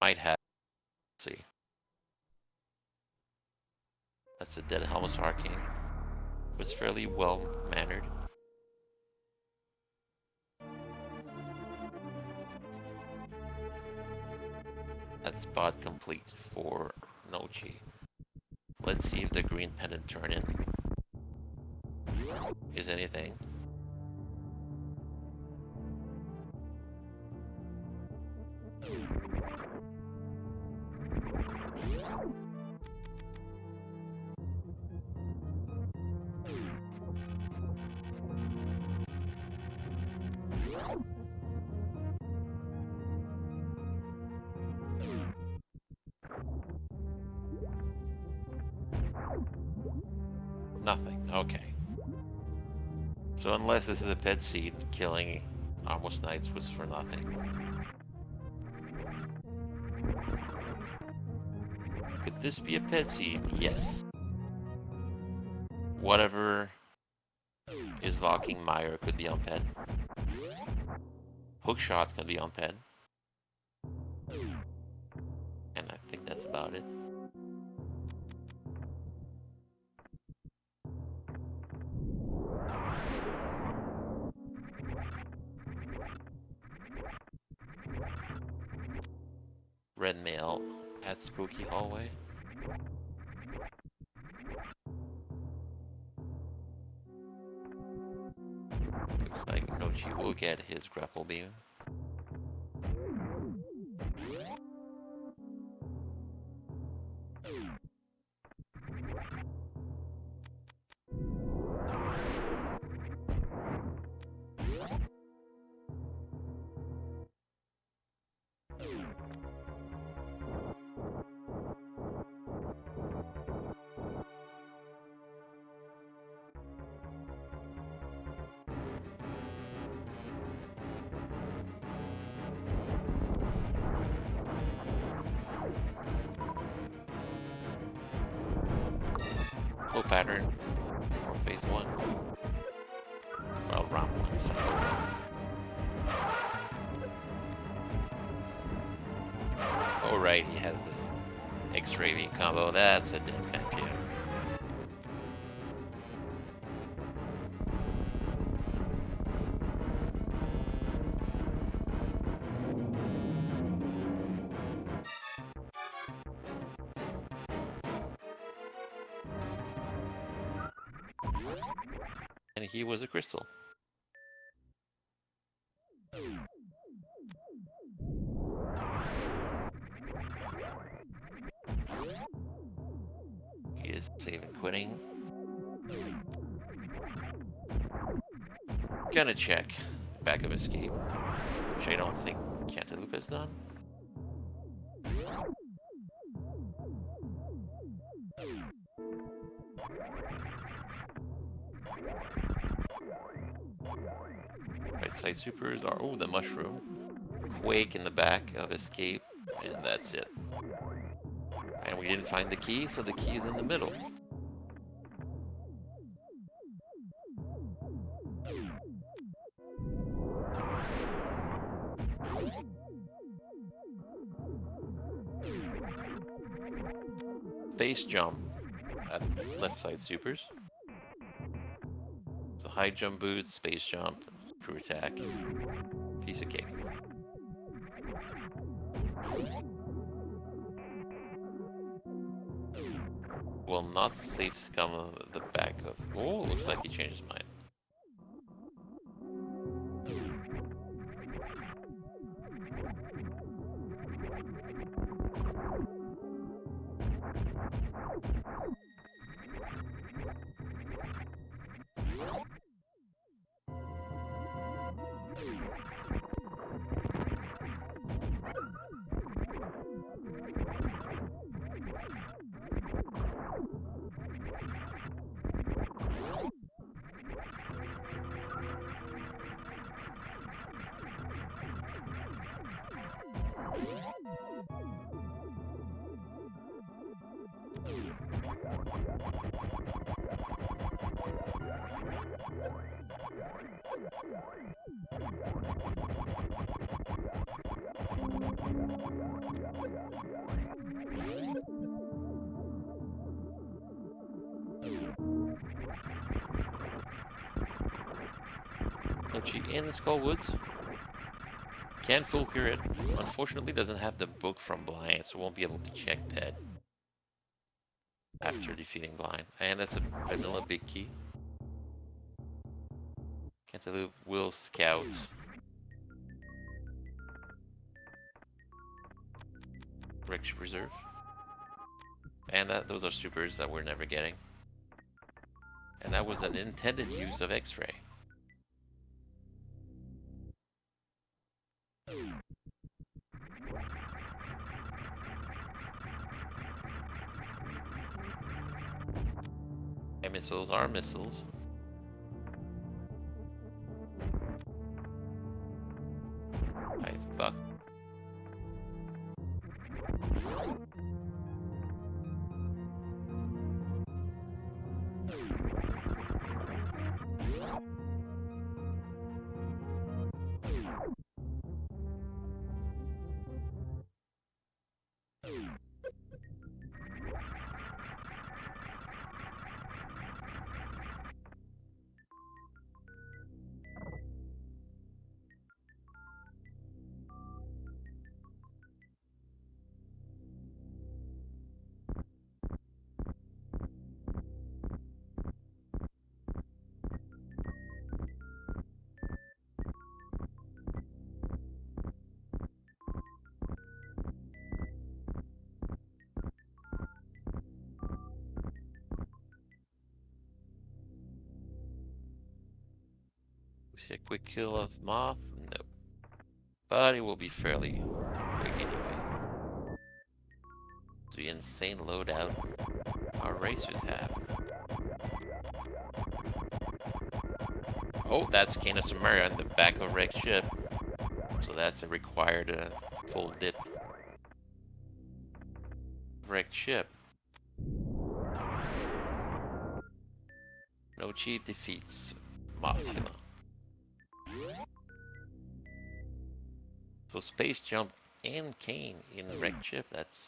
Might have. Let's see. That's the dead Helmus Arcane. Was fairly well mannered. That's spot complete for Nochi. Let's see if the green pendant turn in is anything. Nothing. Okay. So unless this is a pet seed, killing Amos Knights was for nothing. Could this be a pet seed? Yes. Whatever is locking Meyer could be on pet. Hook shots can be on pet. And I think that's about it. Red mail at Spooky Hallway. Looks like Nochi will get his grapple beam. Flow pattern for phase 1. Well, round 1, so. Oh right, he has the X-ray beam combo. That's a dead Fanfare. And he was a crystal. He is saving quitting. Gonna check back of escape, which I don't think Cantaloupe has done. Right side supers are, oh, the mushroom. Quake in the back of escape, and that's it. And we didn't find the key, so the key is in the middle. Base jump at left side supers. So high jump boots, space jump, screw attack, piece of cake. Will not safe scum the back of. Oh, looks like he changed his mind. Nochi in Skull Woods. Can't full cure it. Unfortunately, doesn't have the book from Blind, so won't be able to check Ped after defeating Blind. And that's a vanilla big key. Cantaloupe will scout. Rich Reserve. And those are supers that we're never getting. And that was an intended use of X-Ray. And missiles are missiles. $5. We see a quick kill of Moth? Nope. But it will be fairly quick anyway. The insane loadout our racers have. Oh, that's Kana Samaria on the back of Rex ship. So that's a required full dip. Wrecked ship. Nochi defeats Mothula. So Space Jump and Kane in Wrecked ship, that's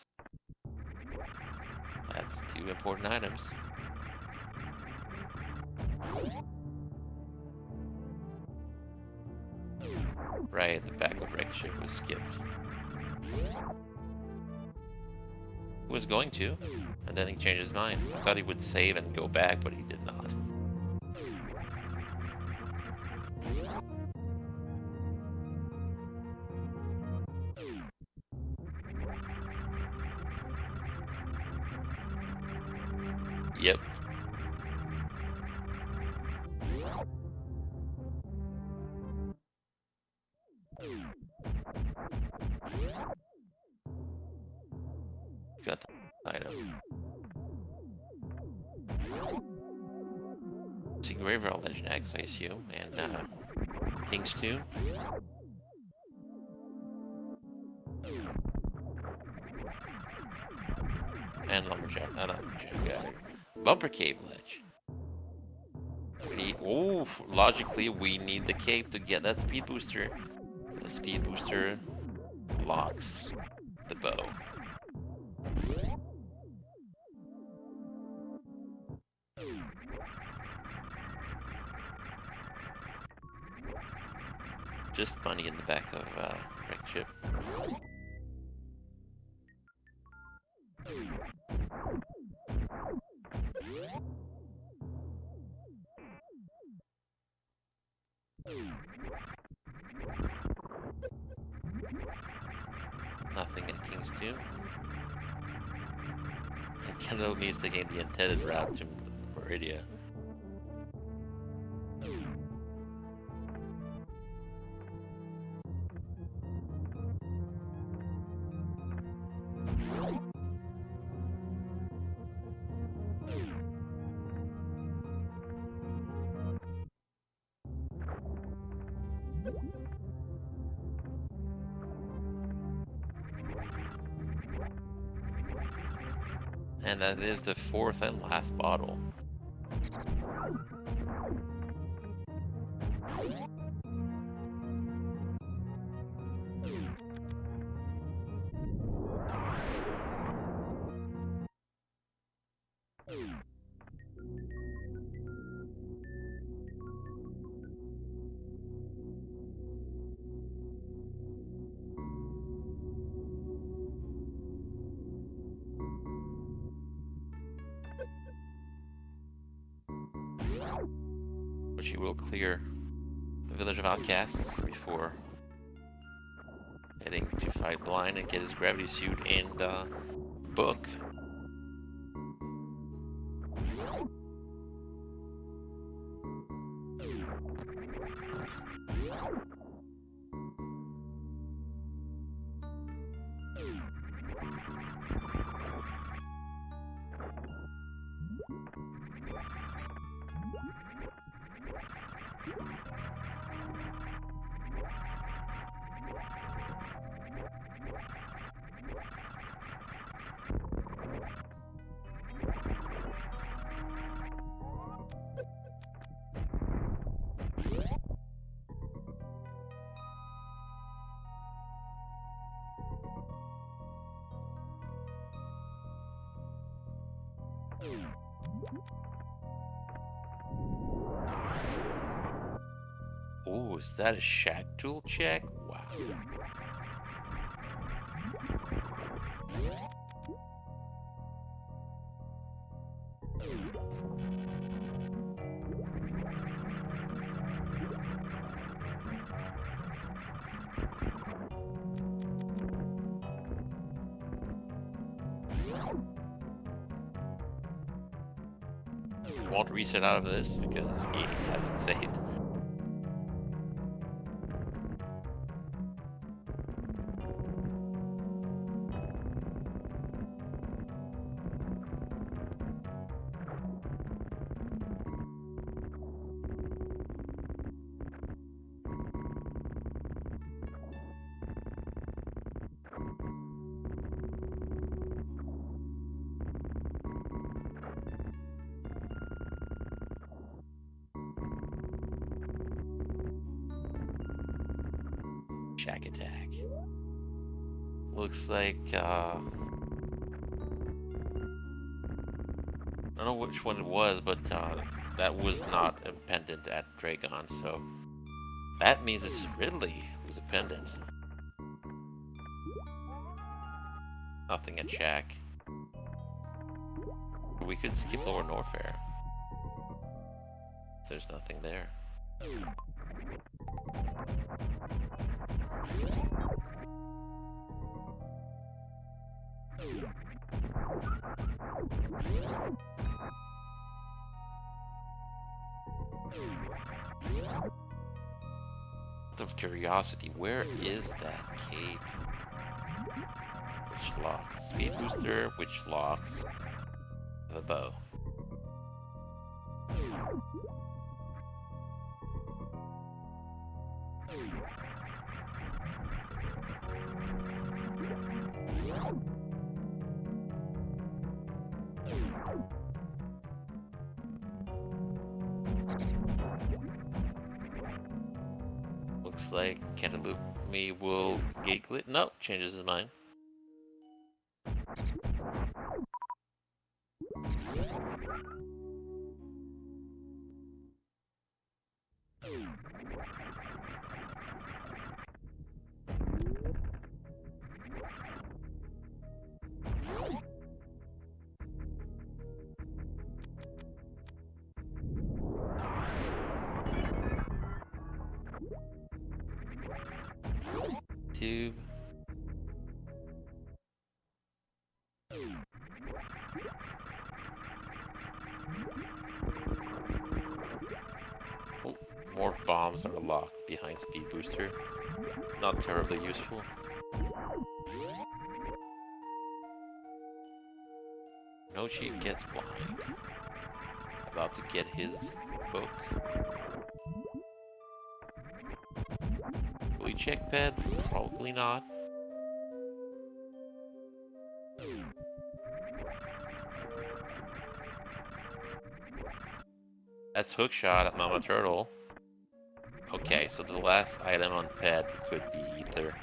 two important items. Right, the back of Wrecked ship was skipped. He was going to, and then he changed his mind. I thought he would save and go back, but he did not. Yep. Got the item. See Graveyard Legend X, I assume, and King's Tomb. And Lumberjack, not Lumberjack, Bumper Cave Ledge. We need, logically we need the cape to get that speed booster. The speed booster locks the bow. just money in the back of Wreck Chip. Nothing at King's 2. And Cantaloupeme is taking the intended route to Meridia. And that is the fourth and last bottle. Which he will clear the village of outcasts before heading to fight Blind and get his gravity suit and book. Oh, is that a shack tool check? Wow. Won't reset out of this because he hasn't saved. Shack attack. Looks like I don't know which one it was, but that was not a pendant at Dragon, so that means it's Ridley who's a pendant. Nothing at Shack. We could skip Lower Norfair. There's nothing there. Out of curiosity, where is that cape? Which locks? Speed booster, which locks the bow? Looks like Cantaloupeme will giggle it. No, changes his mind. Tube. Oh, morph bombs are locked behind speed booster. Not terribly useful. Nochi gets blind. About to get his book. Will he check ped? Probably not. That's hookshot at Mama Turtle. Okay, so the last item on ped could be Ether.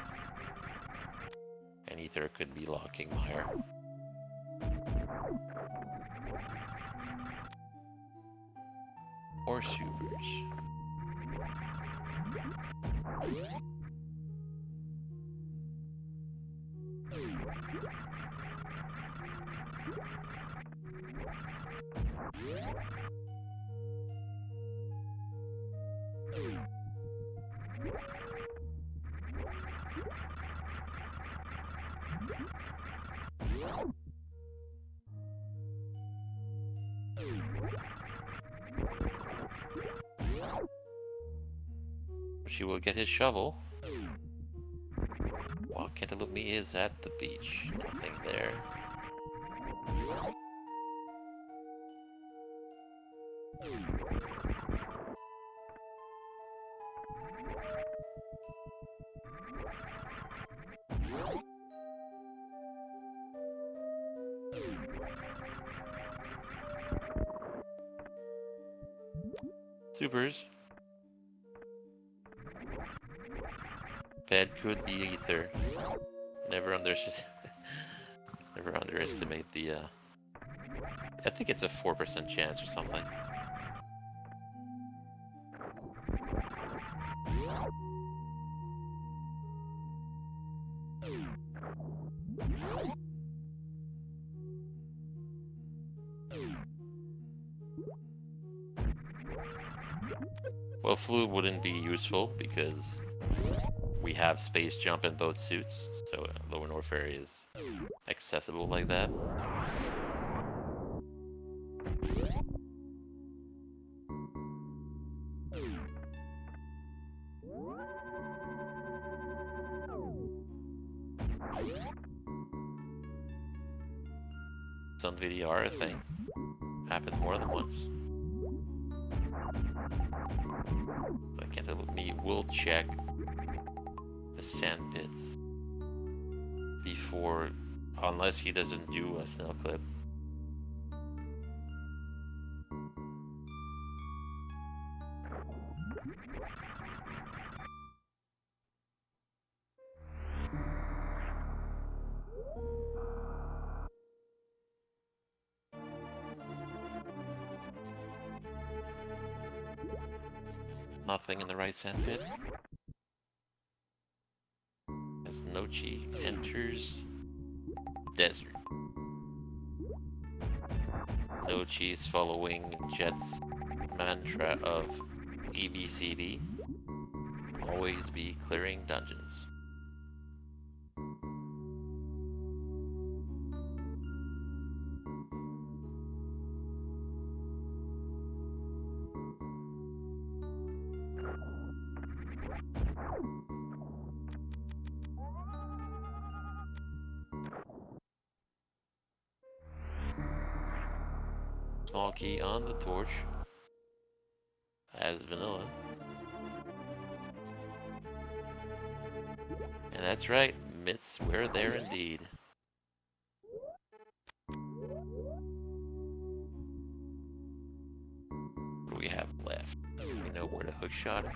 And Ether could be locking Mire. Or supers. She will get his shovel. While Cantaloupeme is at the beach. Nothing there. Supers. Ped could be Ether. Never underestimate the I think it's a 4% chance or something. Well, Flu wouldn't be useful because we have space jump in both suits, so Lower North Ferry is accessible like that. Some VDR thing happened more than once. I can't tell me. We'll check the sand pits before, unless he doesn't do a snail clip. Nothing in the right sand pit. As Nochi enters desert. Nochi is following Jet's mantra of EBCD. Always be clearing dungeons. Small key on the torch as vanilla. And that's right, myths were there indeed. What do we have left? We know where to hook shot it.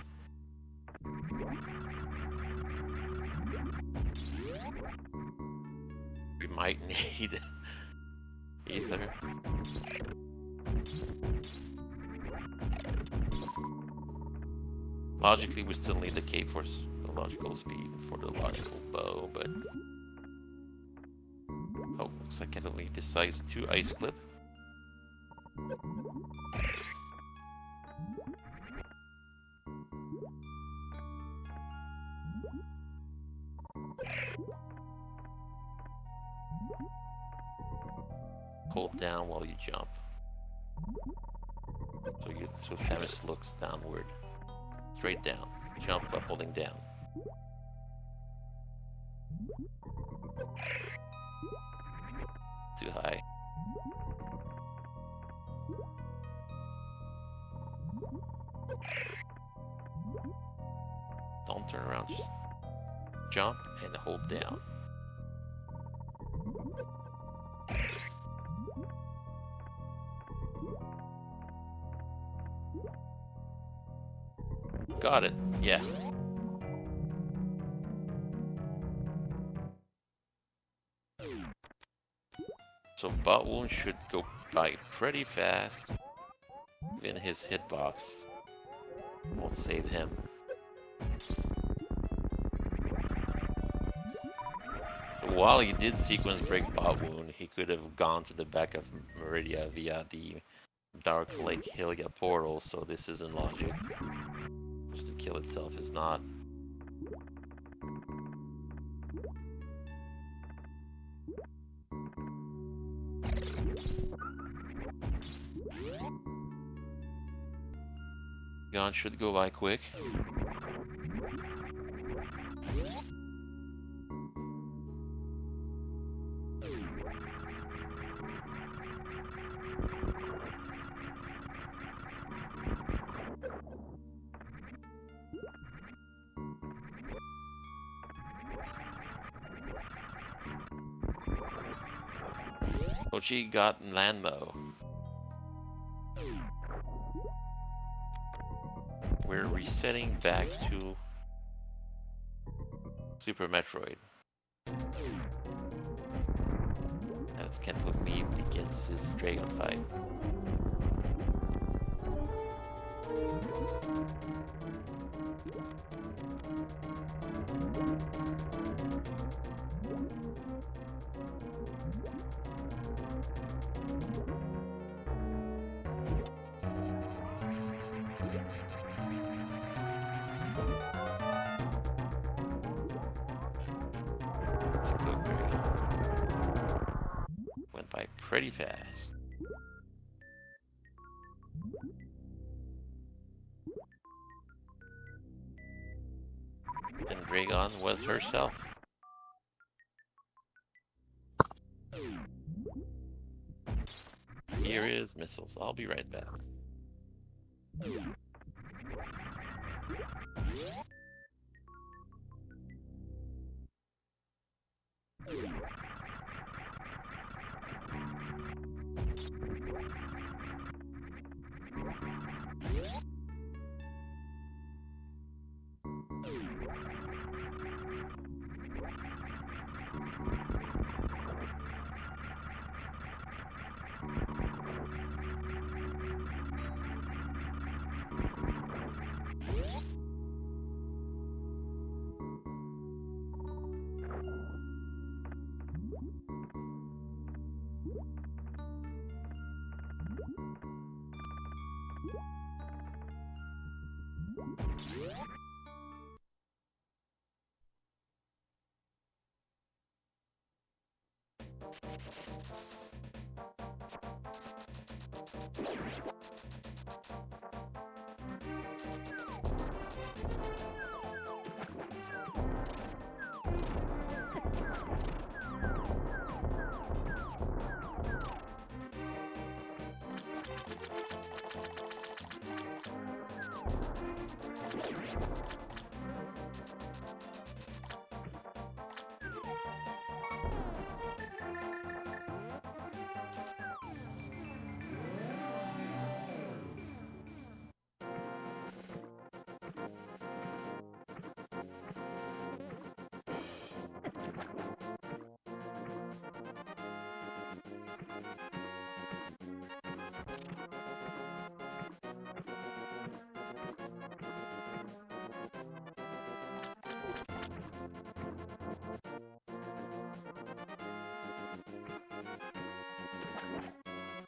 We might need Ether. Logically, we still need the cape for the logical speed for the logical bow, but oh, looks like it only decides to ice clip. hold down while you jump. So Samus looks downward. Straight down. Jump while holding down. Too high. Don't turn around, just jump and hold down. Got it, yeah. So Bot Wound should go by pretty fast. Even his hitbox won't save him. So while he did sequence break Bot Wound, he could have gone to the back of Meridia via the Dark Lake Hylia portal, so this isn't logic. Just the kill itself is not. Gun should go by quick. Nochi got Landmo. We're resetting back to Super Metroid. As cantaloupeme begins his dragon fight. It's a good dragon. Went by pretty fast. And Dragon was herself. Here is missiles. I'll be right back.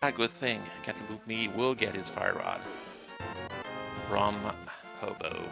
A good thing, Cantaloupeme will get his fire rod. Rom Hobo.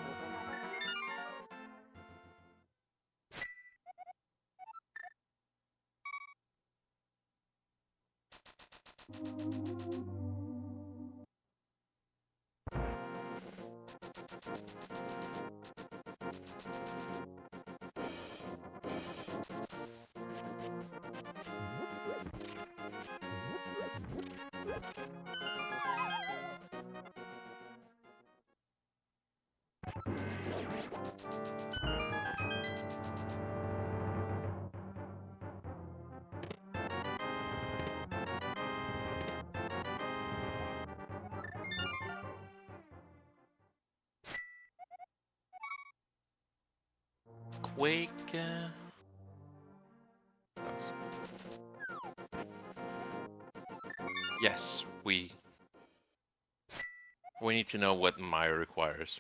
Quake. Yes, we need to know what Maya requires.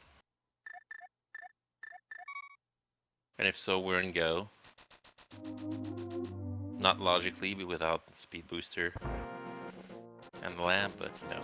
And if so, we're in Go. Not logically, but without the speed booster and the lamp, but no.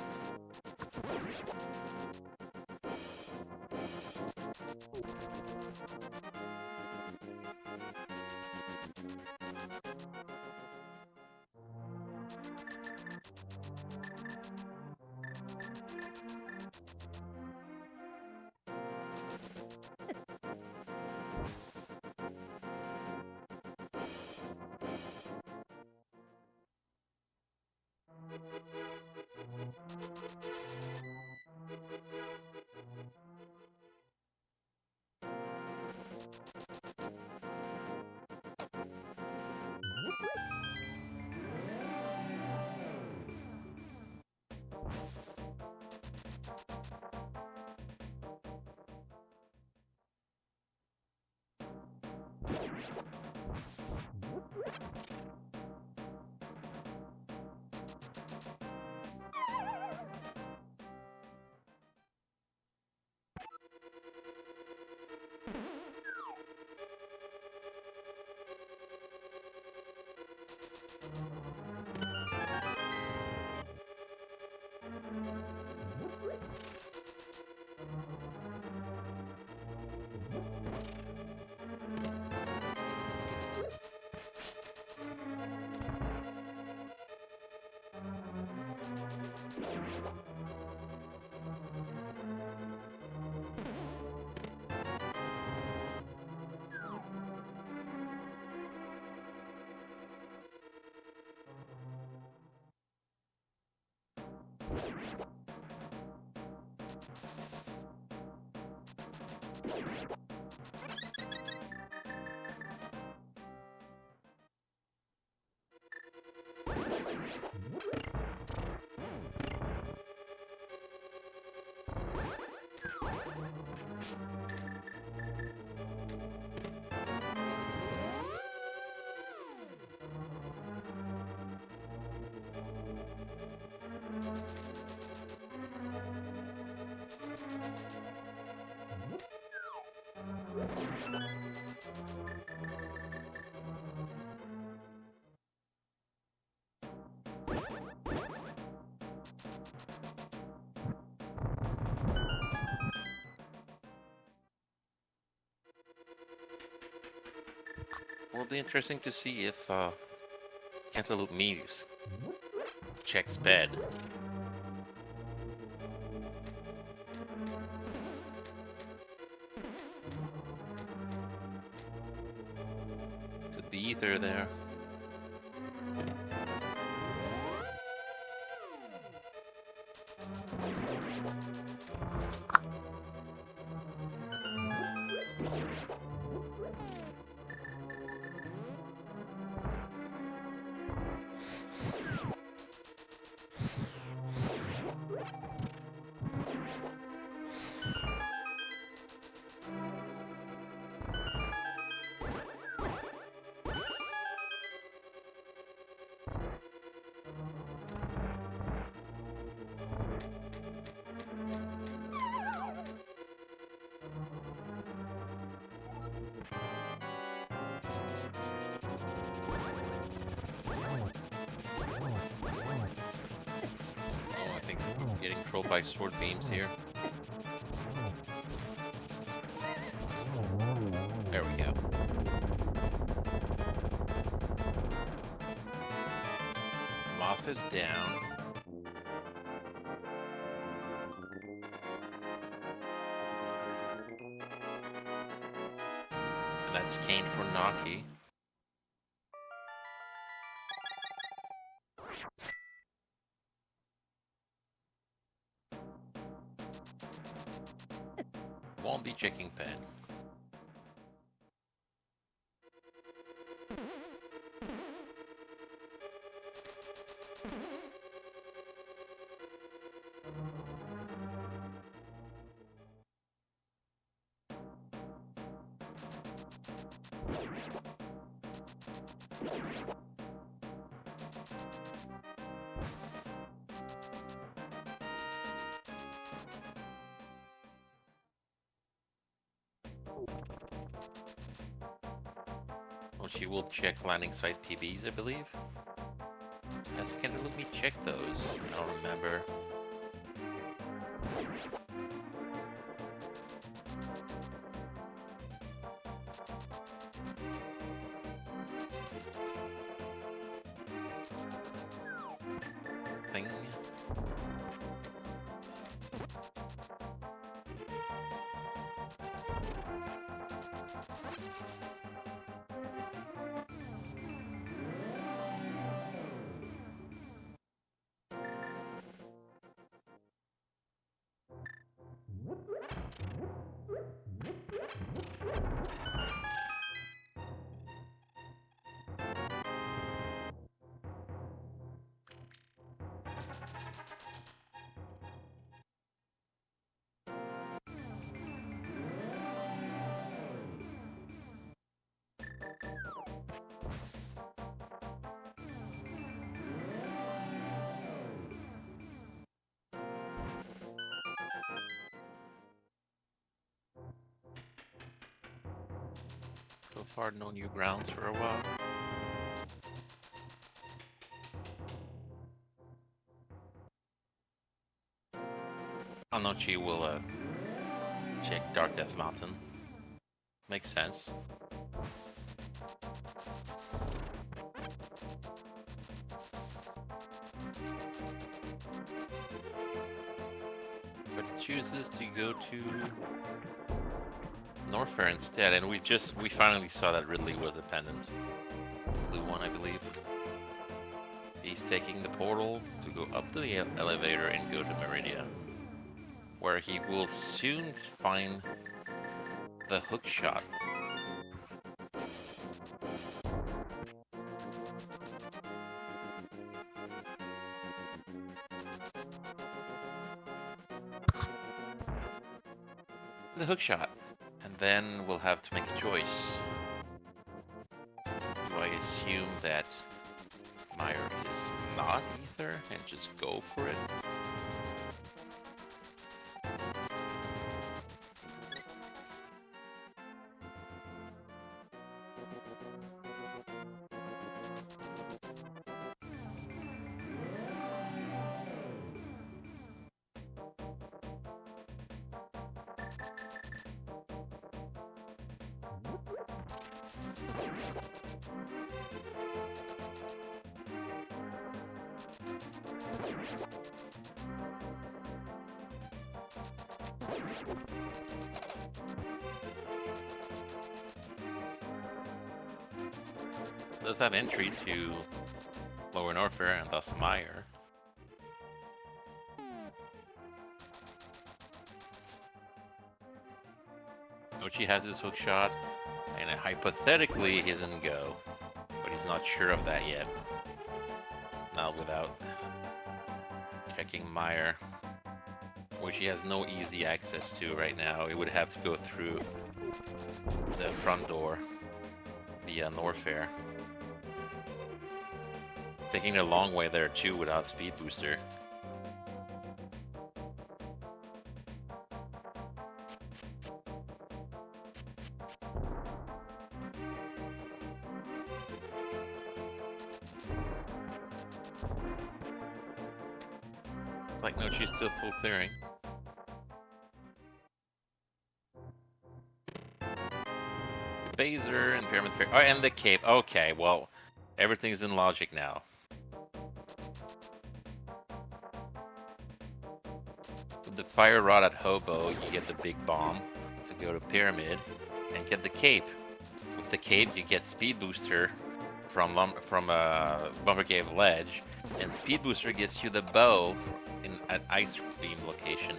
Will be interesting to see if cantaloupeme checks bed. Could be either there. I think we're getting trolled by sword beams here. There we go. Moth is down. That's Kane for Noki. Won't be checking pad. Well, she will check landing site PBs, I believe. Yes, can let me check those. I don't remember. Thing. So far, no new grounds for a while. Anochi will check Dark Death Mountain. Makes sense. But chooses to go to Norfair instead, and we finally saw that Ridley was dependent. Blue one, I believe. He's taking the portal to go up to the elevator and go to Meridia, where he will soon find the hook shot. The hook shot. And then we'll have to make a choice. Do I assume that Meyer is not Ether and just go for it? Does have entry to Lower Norfair and thus Meyer. Nochi has his hook shot, and hypothetically he's in go, but he's not sure of that yet. Not without checking Meyer, which he has no easy access to right now. He would have to go through the front door via Norfair. Taking a long way there too without speed booster. It's like Nochi's still full clearing. Phaser and Pyramid Fair. Oh, and the cape. Okay, well, everything's in logic now. With the fire rod at Hobo, you get the big bomb to go to Pyramid and get the cape. up the cape, you get speed booster from Bumper Cave Ledge, and speed booster gets you the bow at Ice Beam location.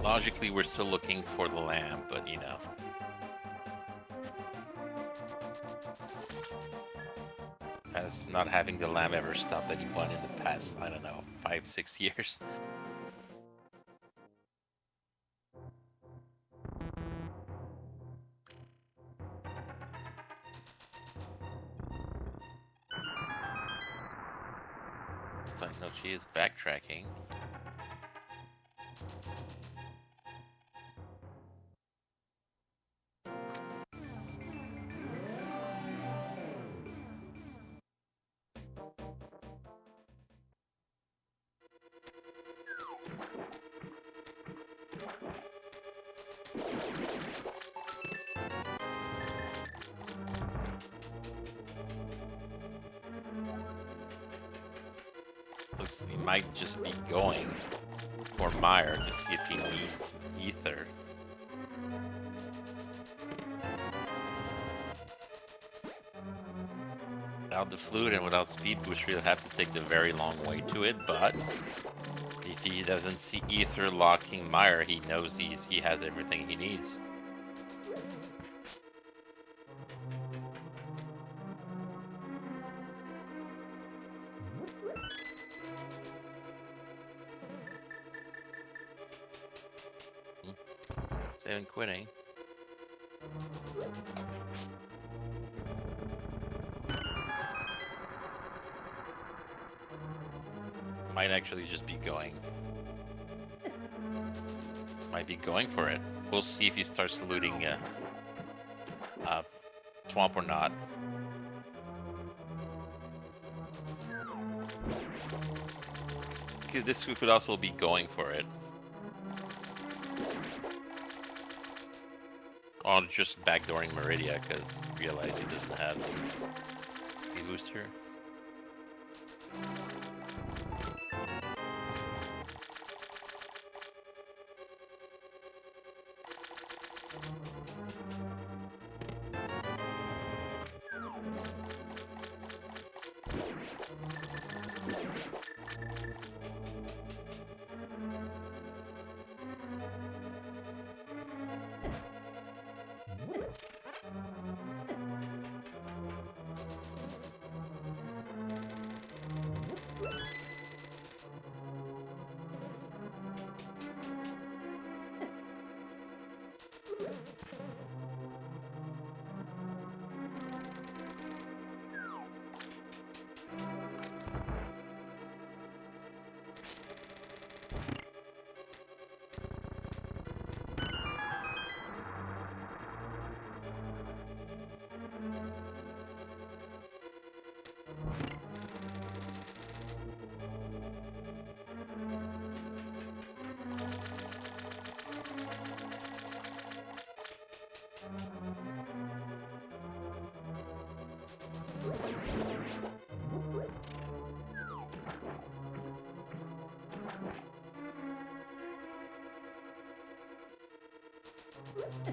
Logically, we're still looking for the lamb, but you know. Has not having the lamb ever stopped anyone in the past, I don't know, 5-6 years? It's like, no, she is backtracking. Looks he might just be going for Meyer to see if he needs ether. Without the flute and without speed boost, he'll have to take the very long way to it, but if he doesn't see ether locking Meyer, he knows he has everything he needs. Saving quitting. Might actually just be going. Might be going for it. We'll see if he starts looting swamp or not. This could also be going for it. Or just backdooring Meridia because realize he doesn't have the booster.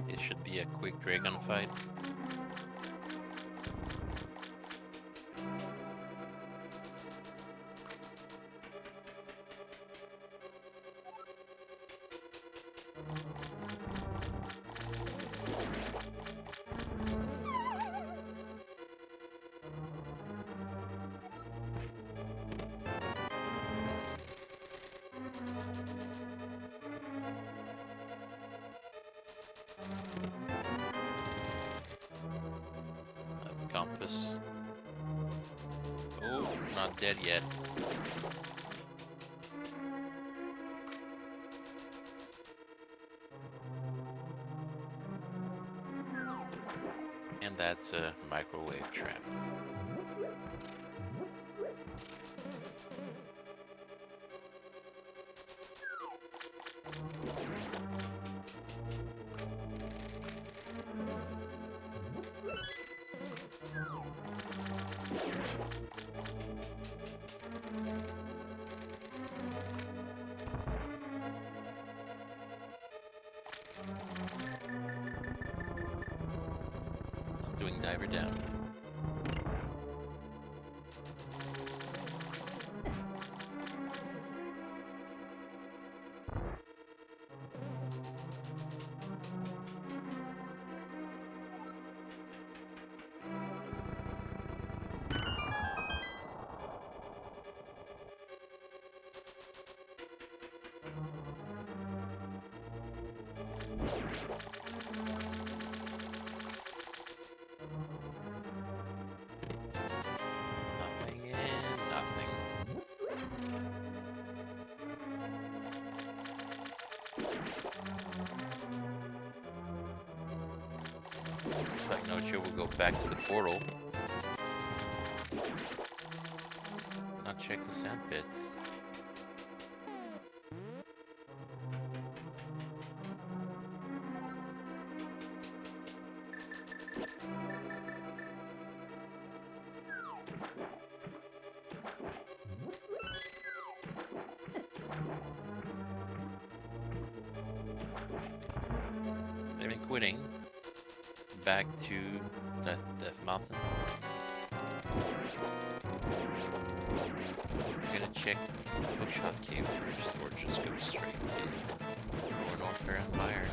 It should be a quick dragon fight. That's compass. Oh, not dead yet. And that's a microwave trap. Doing diver down. Nothing in, nothing. Looks like Nocho will go back to the portal. Not check the sand pits. They've been quitting. Back to that Death Mountain. I'm gonna check Bookshot Cave first, or just go straight to Rowan Warfare and Fire.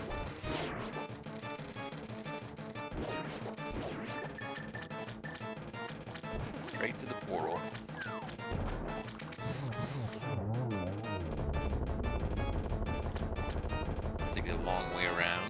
Straight to the portal. Take a long way around.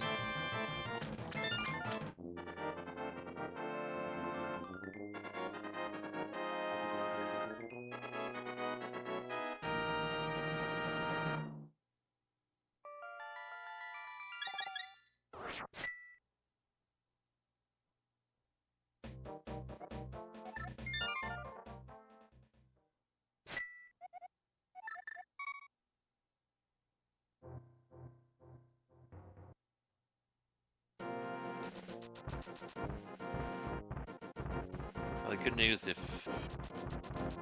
Well, the good news, if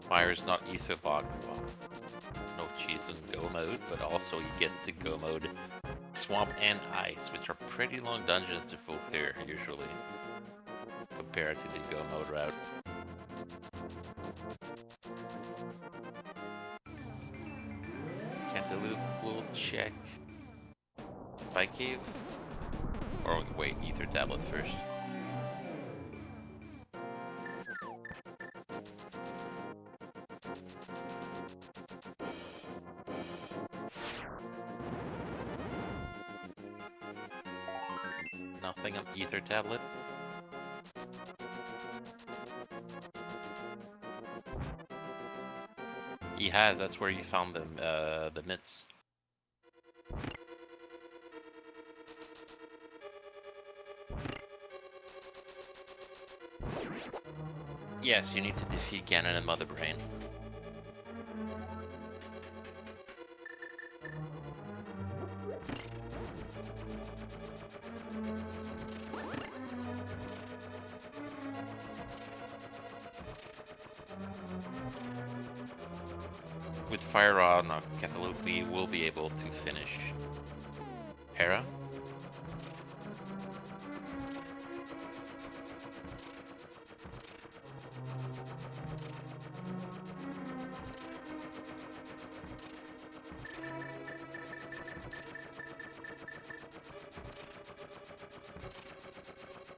Fire's not ether locked, well, no cheese in go mode, but also he gets to go mode Swamp and Ice, which are pretty long dungeons to full clear, usually, compared to the go mode route. Cantaloupe will check Spike Cave, or wait, Ether Tablet first. Nothing on Ether Tablet. He has, that's where you found them, the myths. Yes, you need to defeat Ganon and Mother Brain. With Fire on, Cantaloupeme will be able to finish Hera.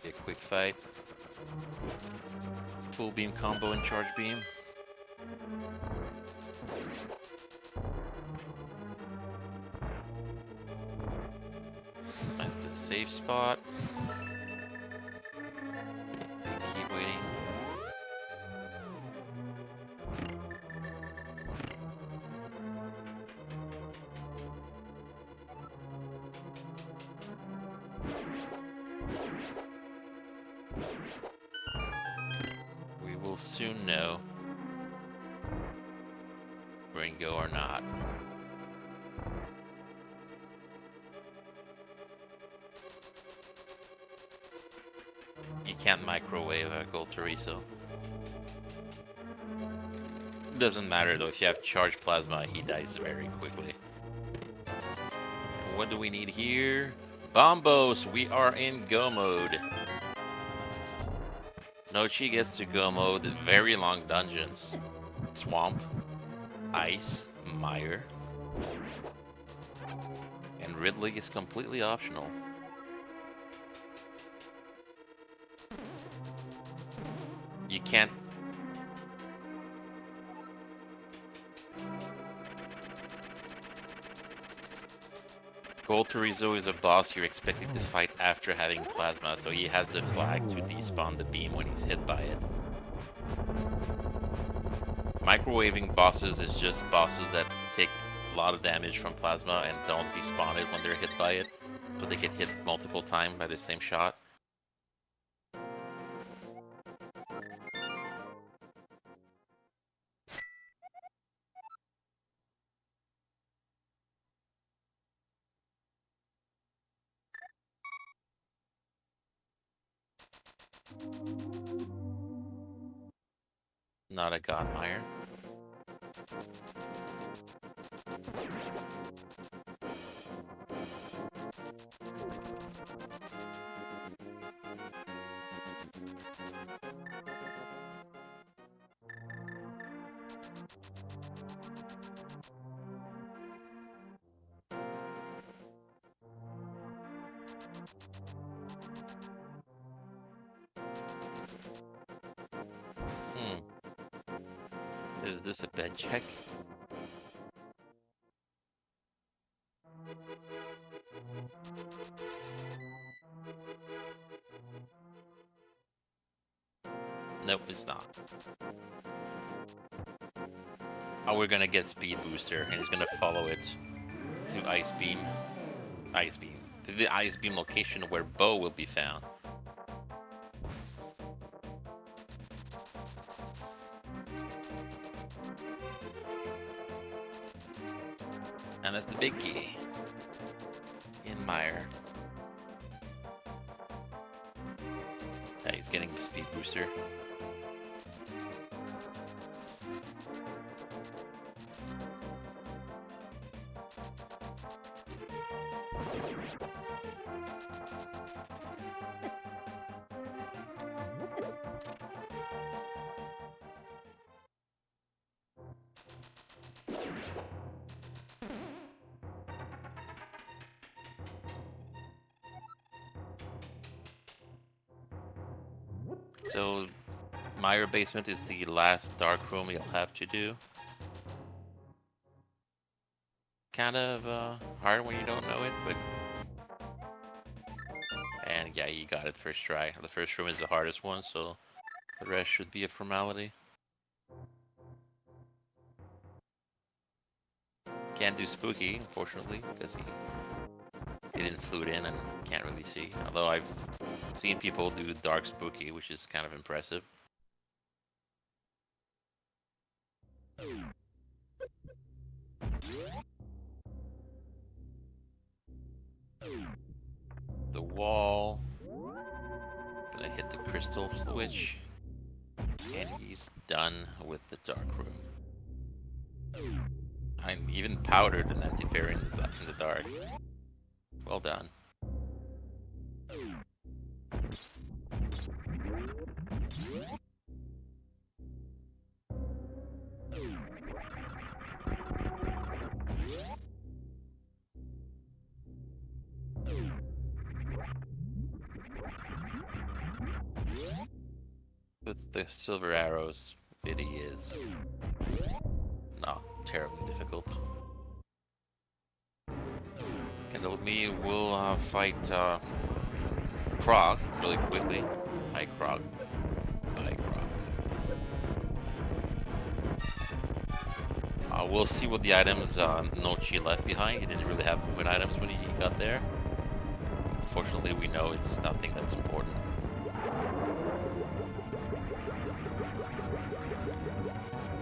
A quick fight. Full beam combo and charge beam. At the safe spot. They keep waiting. We will soon know. Ringo or not. You can't microwave a Gold Teresa. Doesn't matter though, if you have charged plasma, he dies very quickly. What do we need here? Bombos! We are in go mode. Nochi gets to go mode very long dungeons. Swamp, ice, mire. And Ridley is completely optional. You can't... Gold Torizo is a boss you're expected to fight after having plasma, so he has the flag to despawn the beam when he's hit by it. Microwaving bosses is just bosses that take a lot of damage from plasma and don't despawn it when they're hit by it, so they get hit multiple times by the same shot. Not a Godmire. Is this a bed check? Nope, it's not. Oh, we're gonna get Speed Booster, and he's gonna follow it to Ice Beam. Ice Beam. The Ice Beam location where Bo will be found. And that's the big key. In Mire. Yeah, he's getting the Speed Booster. So, Mire Basement is the last dark room you'll have to do. Kind of hard when you don't know it, but... And yeah, you got it first try. The first room is the hardest one, so the rest should be a formality. Can't do Spooky, unfortunately, because he didn't flute in and can't really see. Although I've seen people do Dark Spooky, which is kind of impressive. The wall. Gonna hit the crystal switch. And he's done with the dark room. I'm even powdered an anti-fairy in the dark. Well done. With the silver arrows, Viddy is not terribly difficult. Cantaloupeme will fight Krog really quickly. Hi Krog. Bye Krog. We'll see what the items Nochi left behind. He didn't really have movement items when he got there. Unfortunately, we know it's nothing that's important.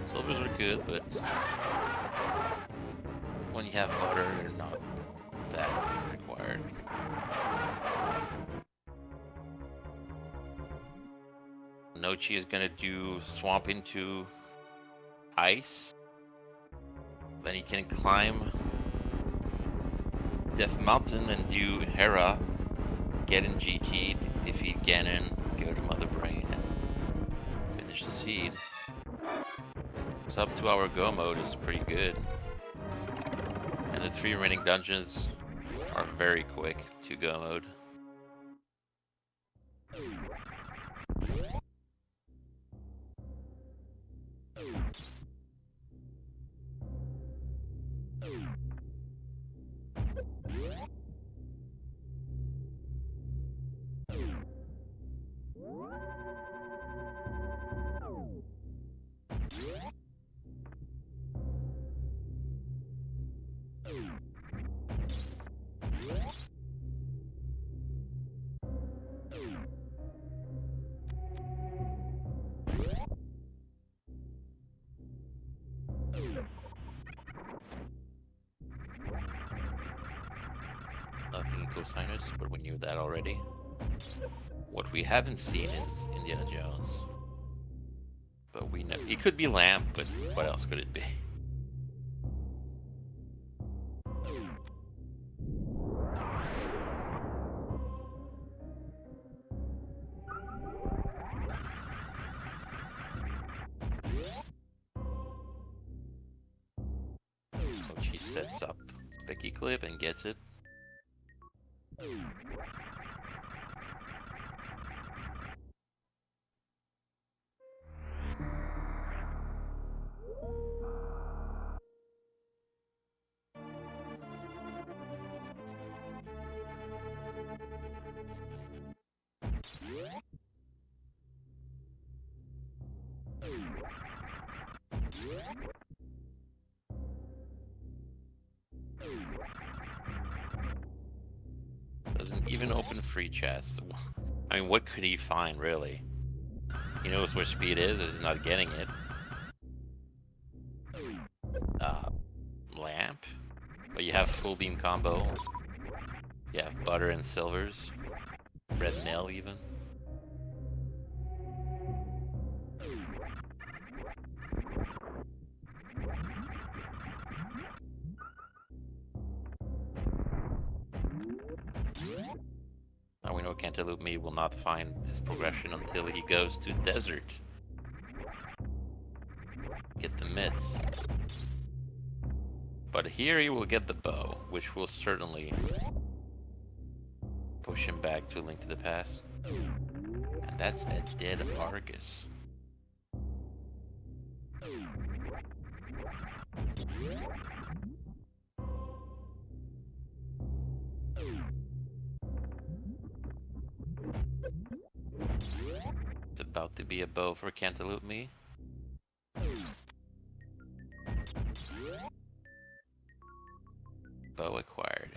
Silvers are good, but when you have butter, they're not that required. Nochi is gonna do Swamp into Ice. Then he can climb Death Mountain and do Hera, get in GT, defeat Ganon, go to Mother Brain, finish the seed. Sub 2 hour go mode is pretty good. And the 3 remaining dungeons are very quick to go mode. Nothing cosinus, but we knew that already. What we haven't seen is Indiana Jones. But we know it could be Lamp, but what else could it be? She sets up Specky Clip and gets it. Doesn't even open free chests. I mean, what could he find, really? He knows where speed is, he's not getting it. Lamp? But you have full beam combo. You have butter and silvers. Red nail, even. Now we know Cantaloupeme will not find this progression until he goes to desert. Get the mitts. But here he will get the bow, which will certainly push him back to a Link to the Past. And that's a dead Argus. It's about to be a bow for Cantaloupeme. Bow acquired.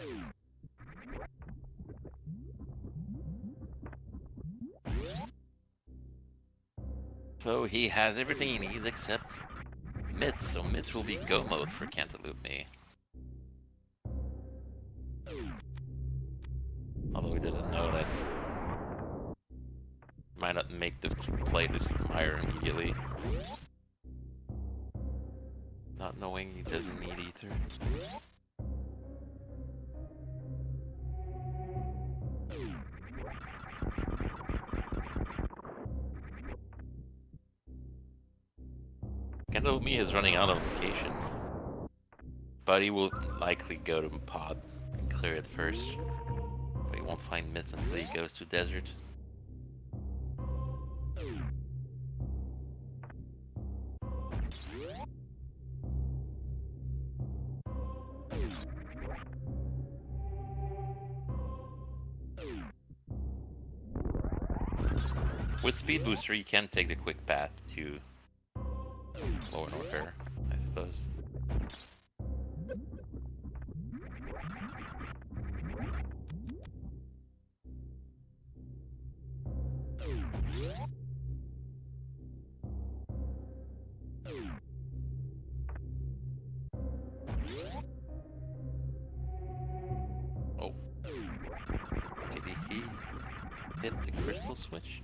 So he has everything he needs except mitts, so mitts will be go mode for Cantaloupeme. Although he doesn't know that. Might not make the play to Meyer immediately. Not knowing he doesn't need ether. Cantaloupeme is running out of locations. But he will likely go to Pod and clear it first. But he won't find mitts until he goes to desert. With Speed Booster, you can take the quick path to Lower Norfair, I suppose. Oh. Did he hit the crystal switch?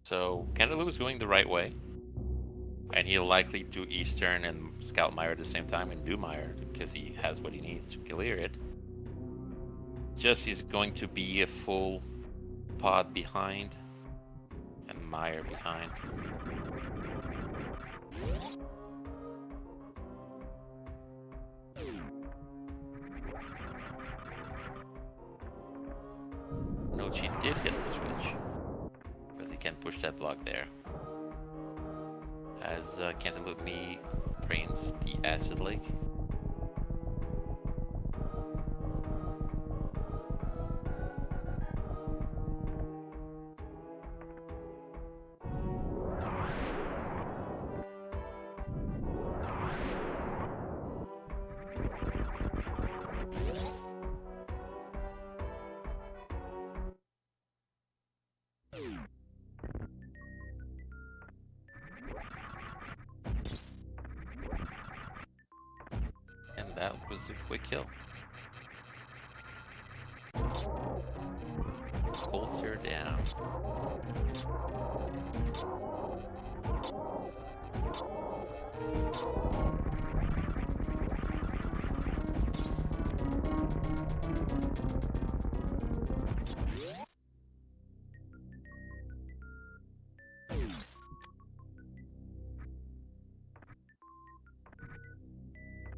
So Cantaloupe is going the right way. And he'll likely do Eastern and Scout Mire at the same time and do Mire because he has what he needs to clear it. Just he's going to be a full pod behind and Mire behind. Nochi did hit the switch because he can't push that block there. As Cantaloupe Me drains the Acid Lake. And that was a quick kill. Holster down.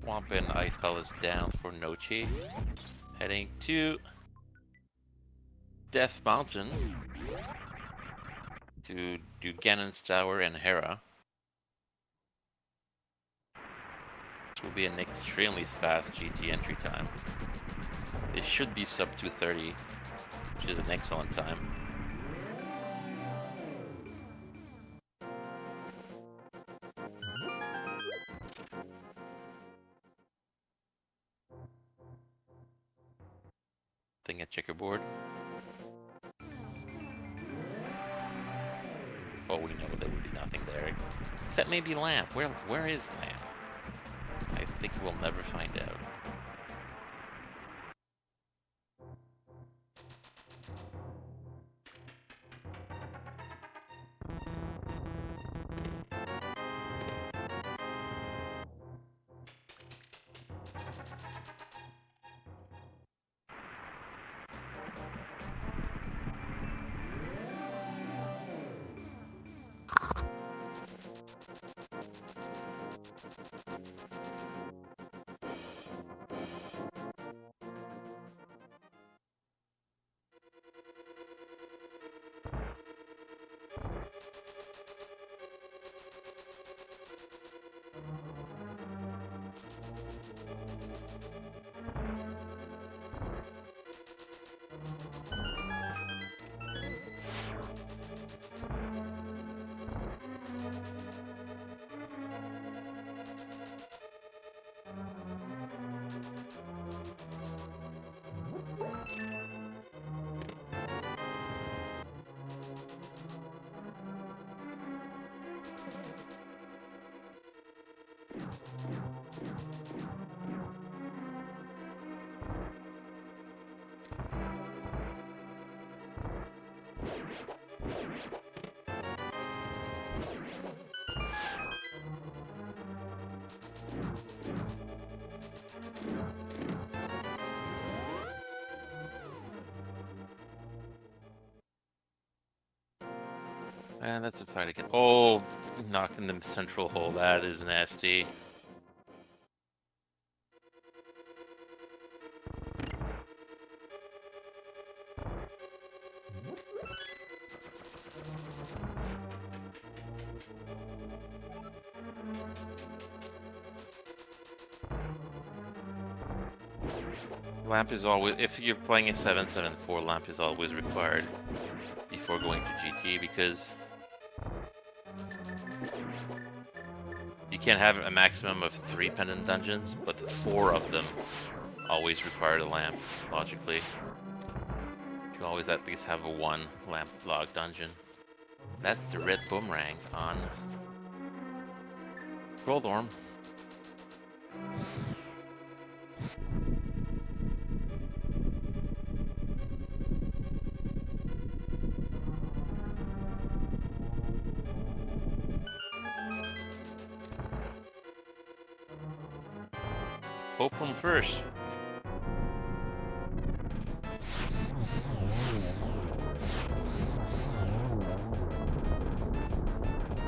Swamp and Ice Palace down for Nochi. Heading to Death Mountain to do Ganon's Tower and Hera. This will be an extremely fast GT entry time. It should be sub 230, which is an excellent time. Thing at checkerboard. Oh, we know there would be nothing there. Except maybe Lamp. Where is Lamp? I think we'll never find out. And that's a fight again. Oh, knocked in the central hole. That is nasty. Lamp is always, if you're playing a 774, lamp is always required before going to GT because you can't have a maximum of 3 pendant dungeons, but 4 of them always require a lamp, logically. You always at least have a 1 lamp log dungeon. That's the red boomerang on Troldorm. Fulcrum first.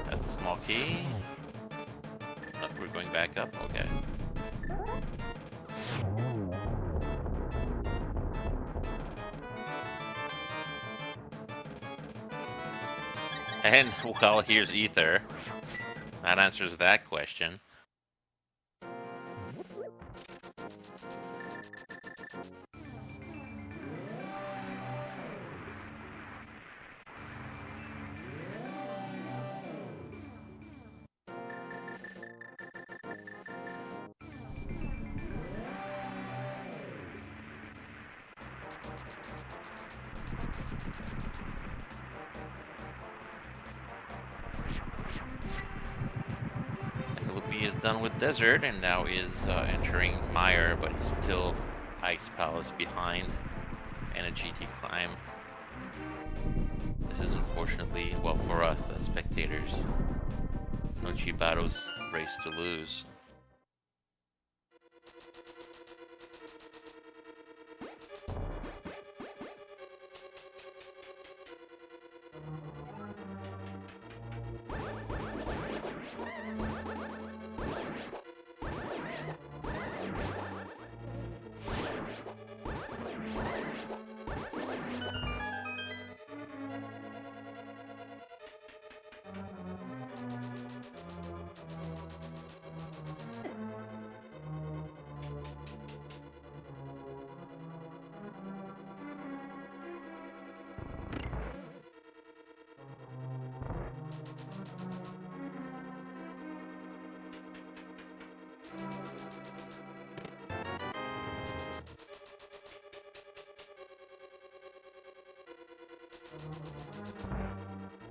That's a small key. Oh, we're going back up? Okay. And, well, here's Ether. That answers that question. Cantaloupeme is done with Desert, and now is entering Mire, but he's still Ice Palace behind, and a GT climb. This is unfortunately, well, for us as spectators, Nochibato's race to lose.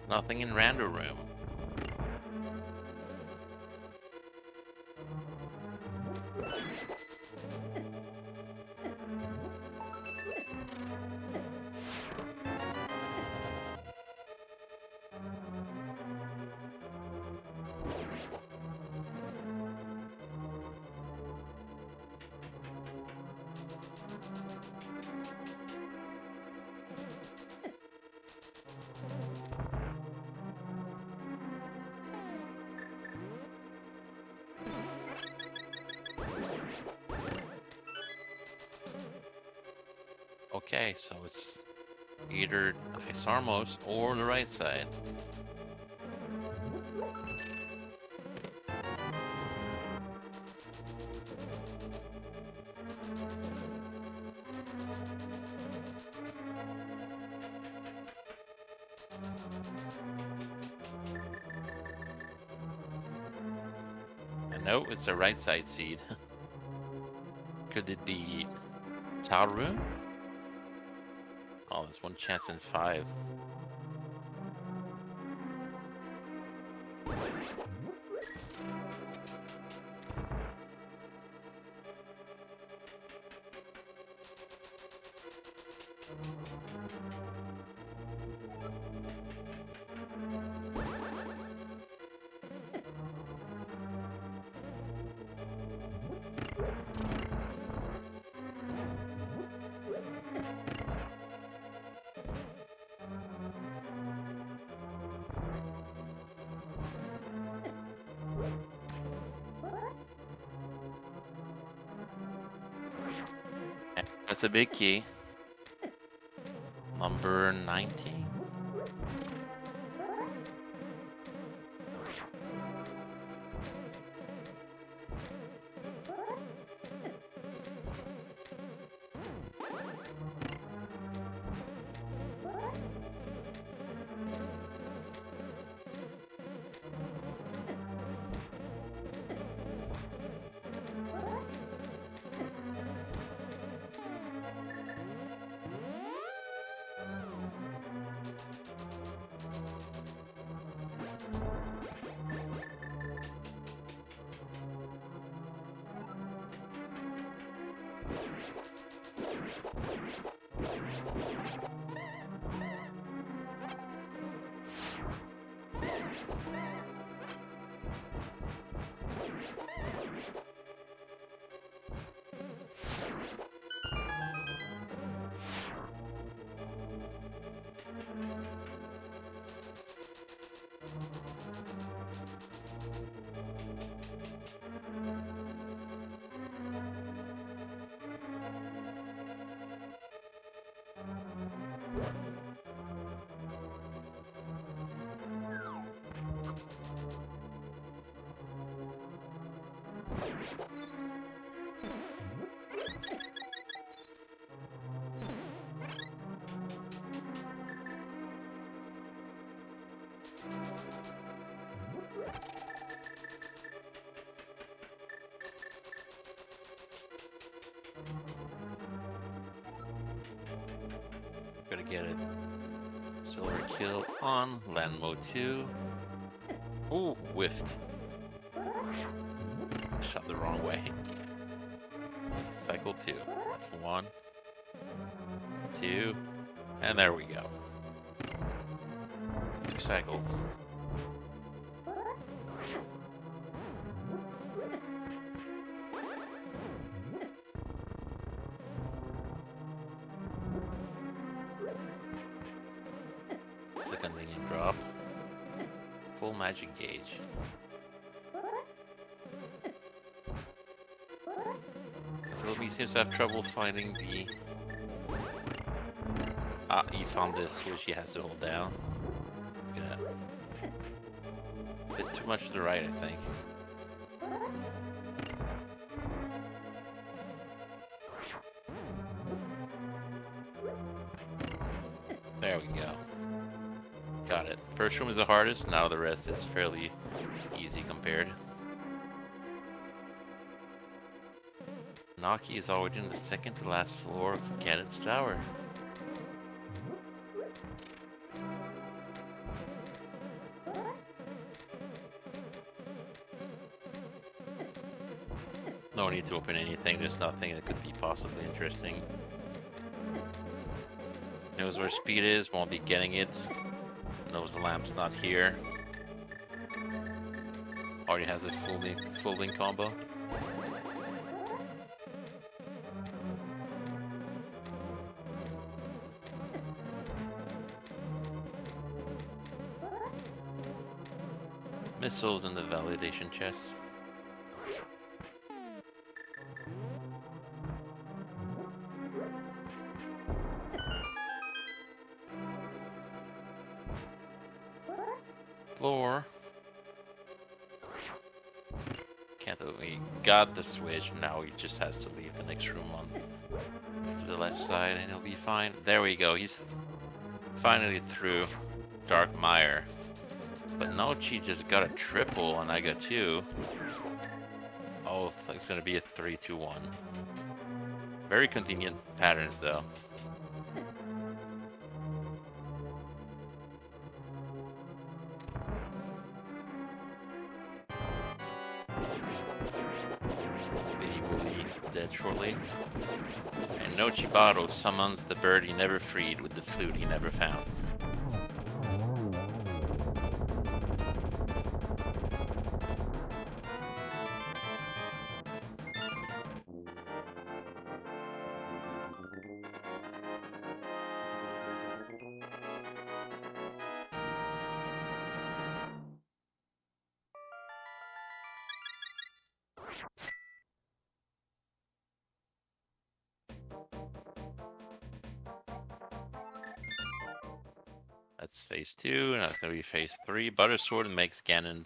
Nothing in Rando Room. Okay, so it's either Ice Armos or the right side. And no, it's a right side seed. Could it be Tower Room? Oh, there's one chance in 5. That's a big key. Number 19. Gotta get it. Silver kill on land mode 2. Ooh, whiffed. Shot the wrong way. Cycle 2. That's 1, 2, and there we go. 2 cycles. It's a convenient drop. Full magic gauge. He seems to have trouble finding the... Ah, he found this switch he has to hold down. Look at that. A bit too much to the right, I think. There we go. Got it. First room is the hardest, now the rest is fairly easy compared. Noki is already in the second to last floor of Ganon's tower. No need to open anything, there's nothing that could be possibly interesting. Knows where speed is, won't be getting it. Knows the lamp's not here. Already has a full wing combo. Missiles in the validation chest. Floor. Can't believe we got the switch. Now he just has to leave the next room on to the left side and he'll be fine. There we go. He's finally through Dark Mire. But Nochi just got a triple and I got 2. Oh, it's gonna be a 3-2-1. Very convenient patterns though. He will be dead shortly. And Nochibato summons the bird he never freed with the flute he never found. That's phase 2, and that's gonna be phase 3. Butter Sword makes Ganon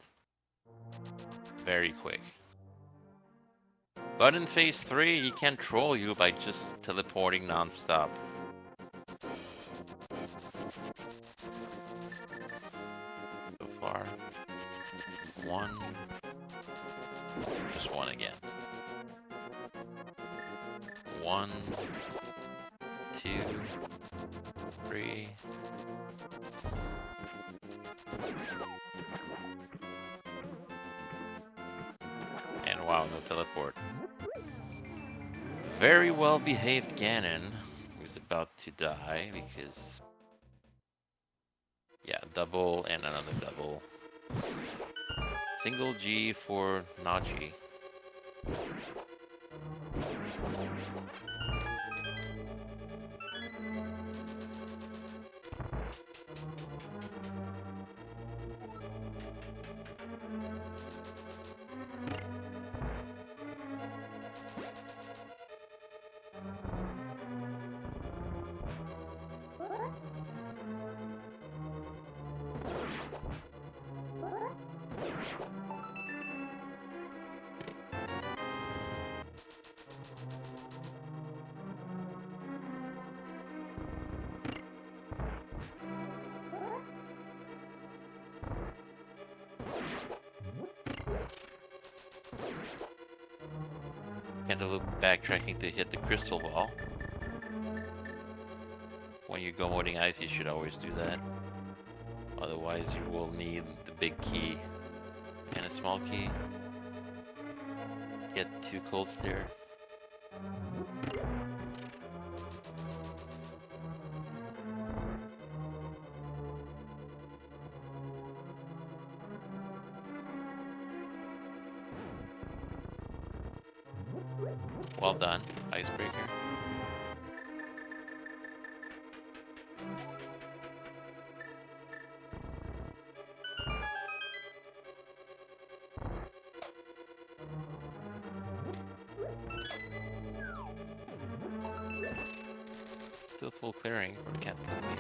very quick. But in phase 3, he can troll you by just teleporting non-stop. So far, 1, just 1 again. 1, 2, 3. And wow, no teleport. Very well behaved Ganon, who's about to die because... yeah, double and another double. Single G for Nochi. cantaloupe backtracking to hit the crystal wall. When you go modding ice, you should always do that. Otherwise, you will need the big key and a small key. Get 2 colds there. Well done, icebreaker. Still full clearing for cantaloupeme.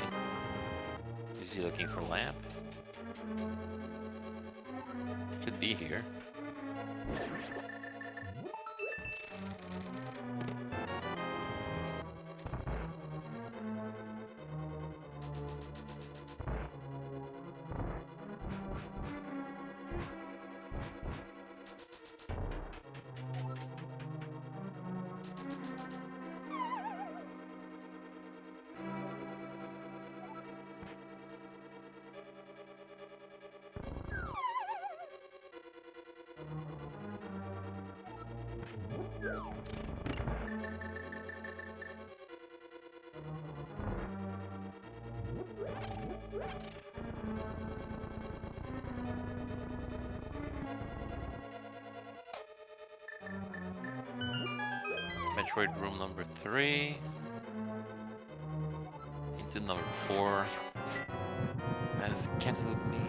Is he looking for lamp? Could be here. Metroid room number 3. Into number 4. As cantaloupeme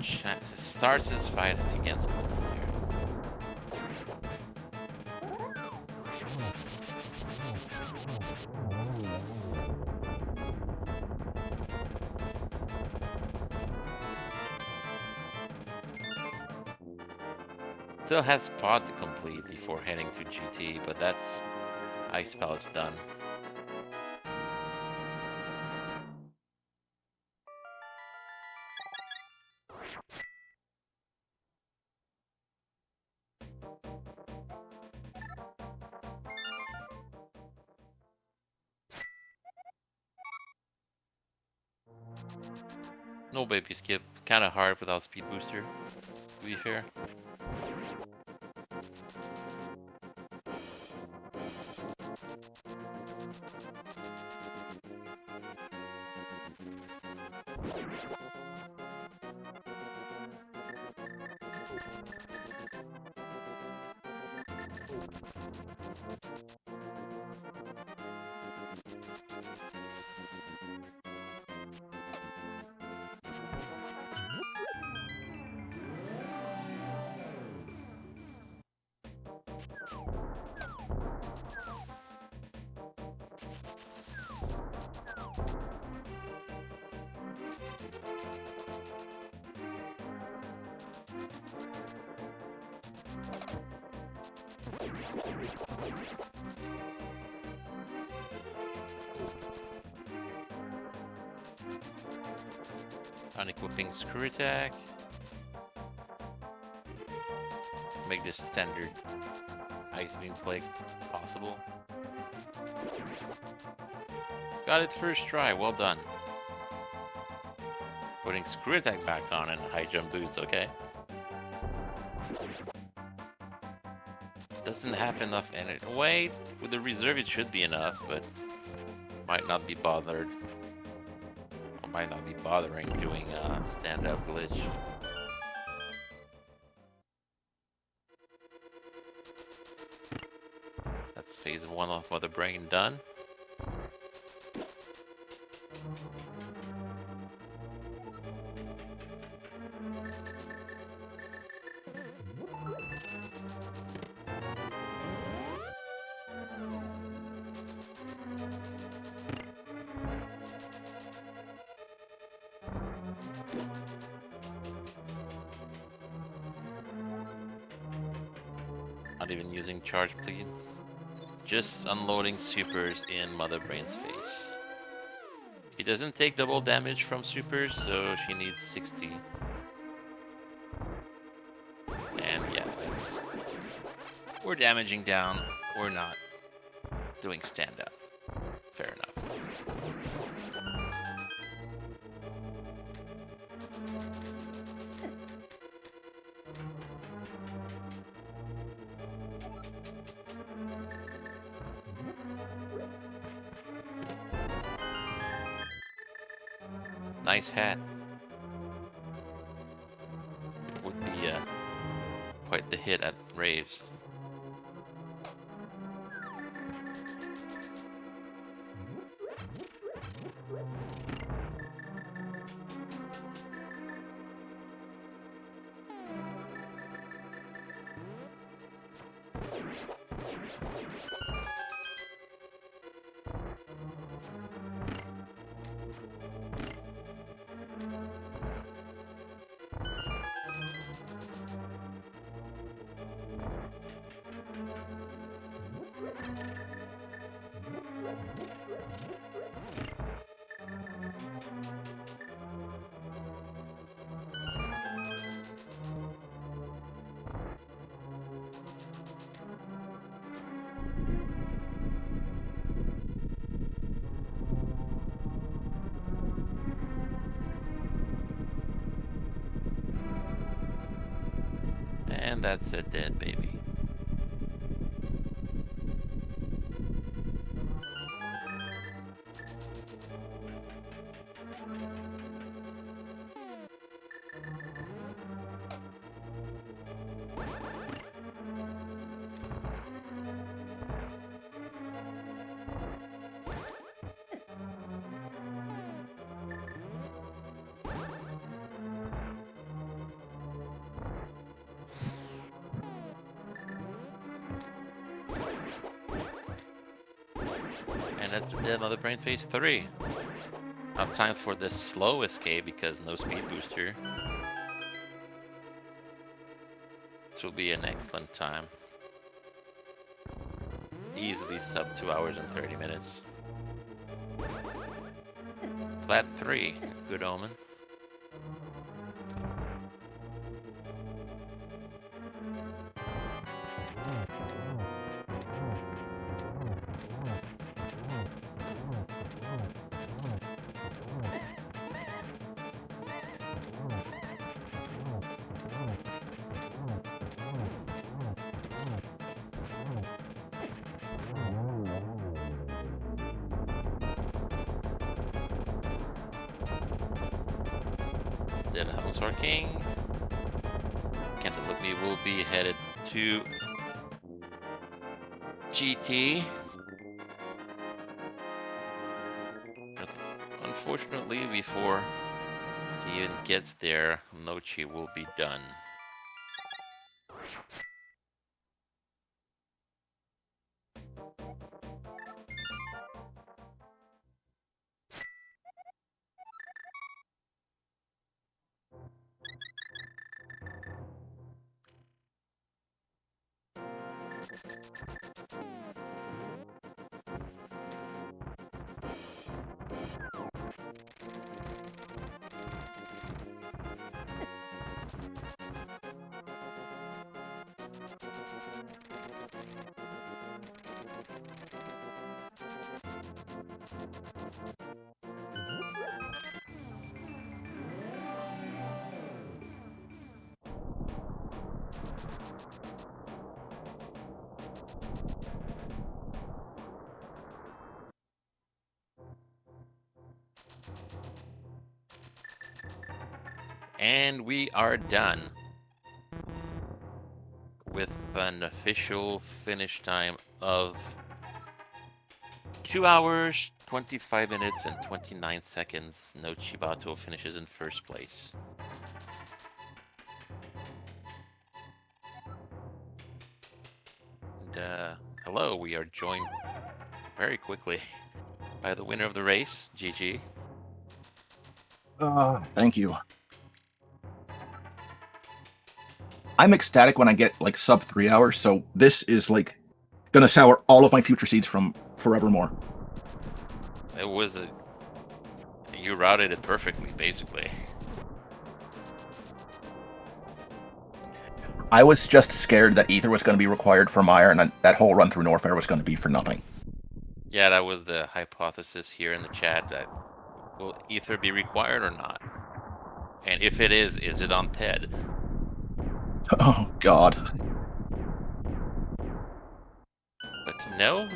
starts his fight against Cold Slayer. Still has pod to complete before heading to GT, but that's Ice Palace done. No baby skip, kinda hard without speed booster, to be fair. Unequipping screw attack. Make this standard ice beam plague possible. Got it first try, well done. Putting screw attack back on and high jump boots, okay. Doesn't have enough energy. Wait, with the reserve it should be enough, but might not be bothered. Or might not be bothering doing a stand-up glitch. That's phase 1 of Mother Brain done. Not even using charge bleed. Just unloading supers in Mother Brain's face. He doesn't take double damage from supers, so she needs 60. And yeah, we're damaging down we're not doing stand-up. Fair enough. Nice hat. Would be quite the hit at raves. And that's a dead baby. And that's Dead Mother Brain Phase 3. Now time for the slow escape because no speed booster. This will be an excellent time. Easily sub 2 hours and 30 minutes. Flat 3, good omen. Dead Household King. Cantaloupeme will be headed to GT. But unfortunately, before he even gets there, Nochi will be done. And we are done with an official finish time of 2 hours, 25 minutes, and 29 seconds. Nochibato finishes in first place. And hello, we are joined very quickly by the winner of the race, GG. Thank you. I'm ecstatic when I get like sub 3 hours, so this is like gonna sour all of my future seeds from forevermore. It was you routed it perfectly, basically. I was just scared that Ether was going to be required for Meyer, and that whole run through Norfair was going to be for nothing. Yeah, that was the hypothesis here in the chat, that will Ether be required or not? And if it is it on PED? Oh, God. But no,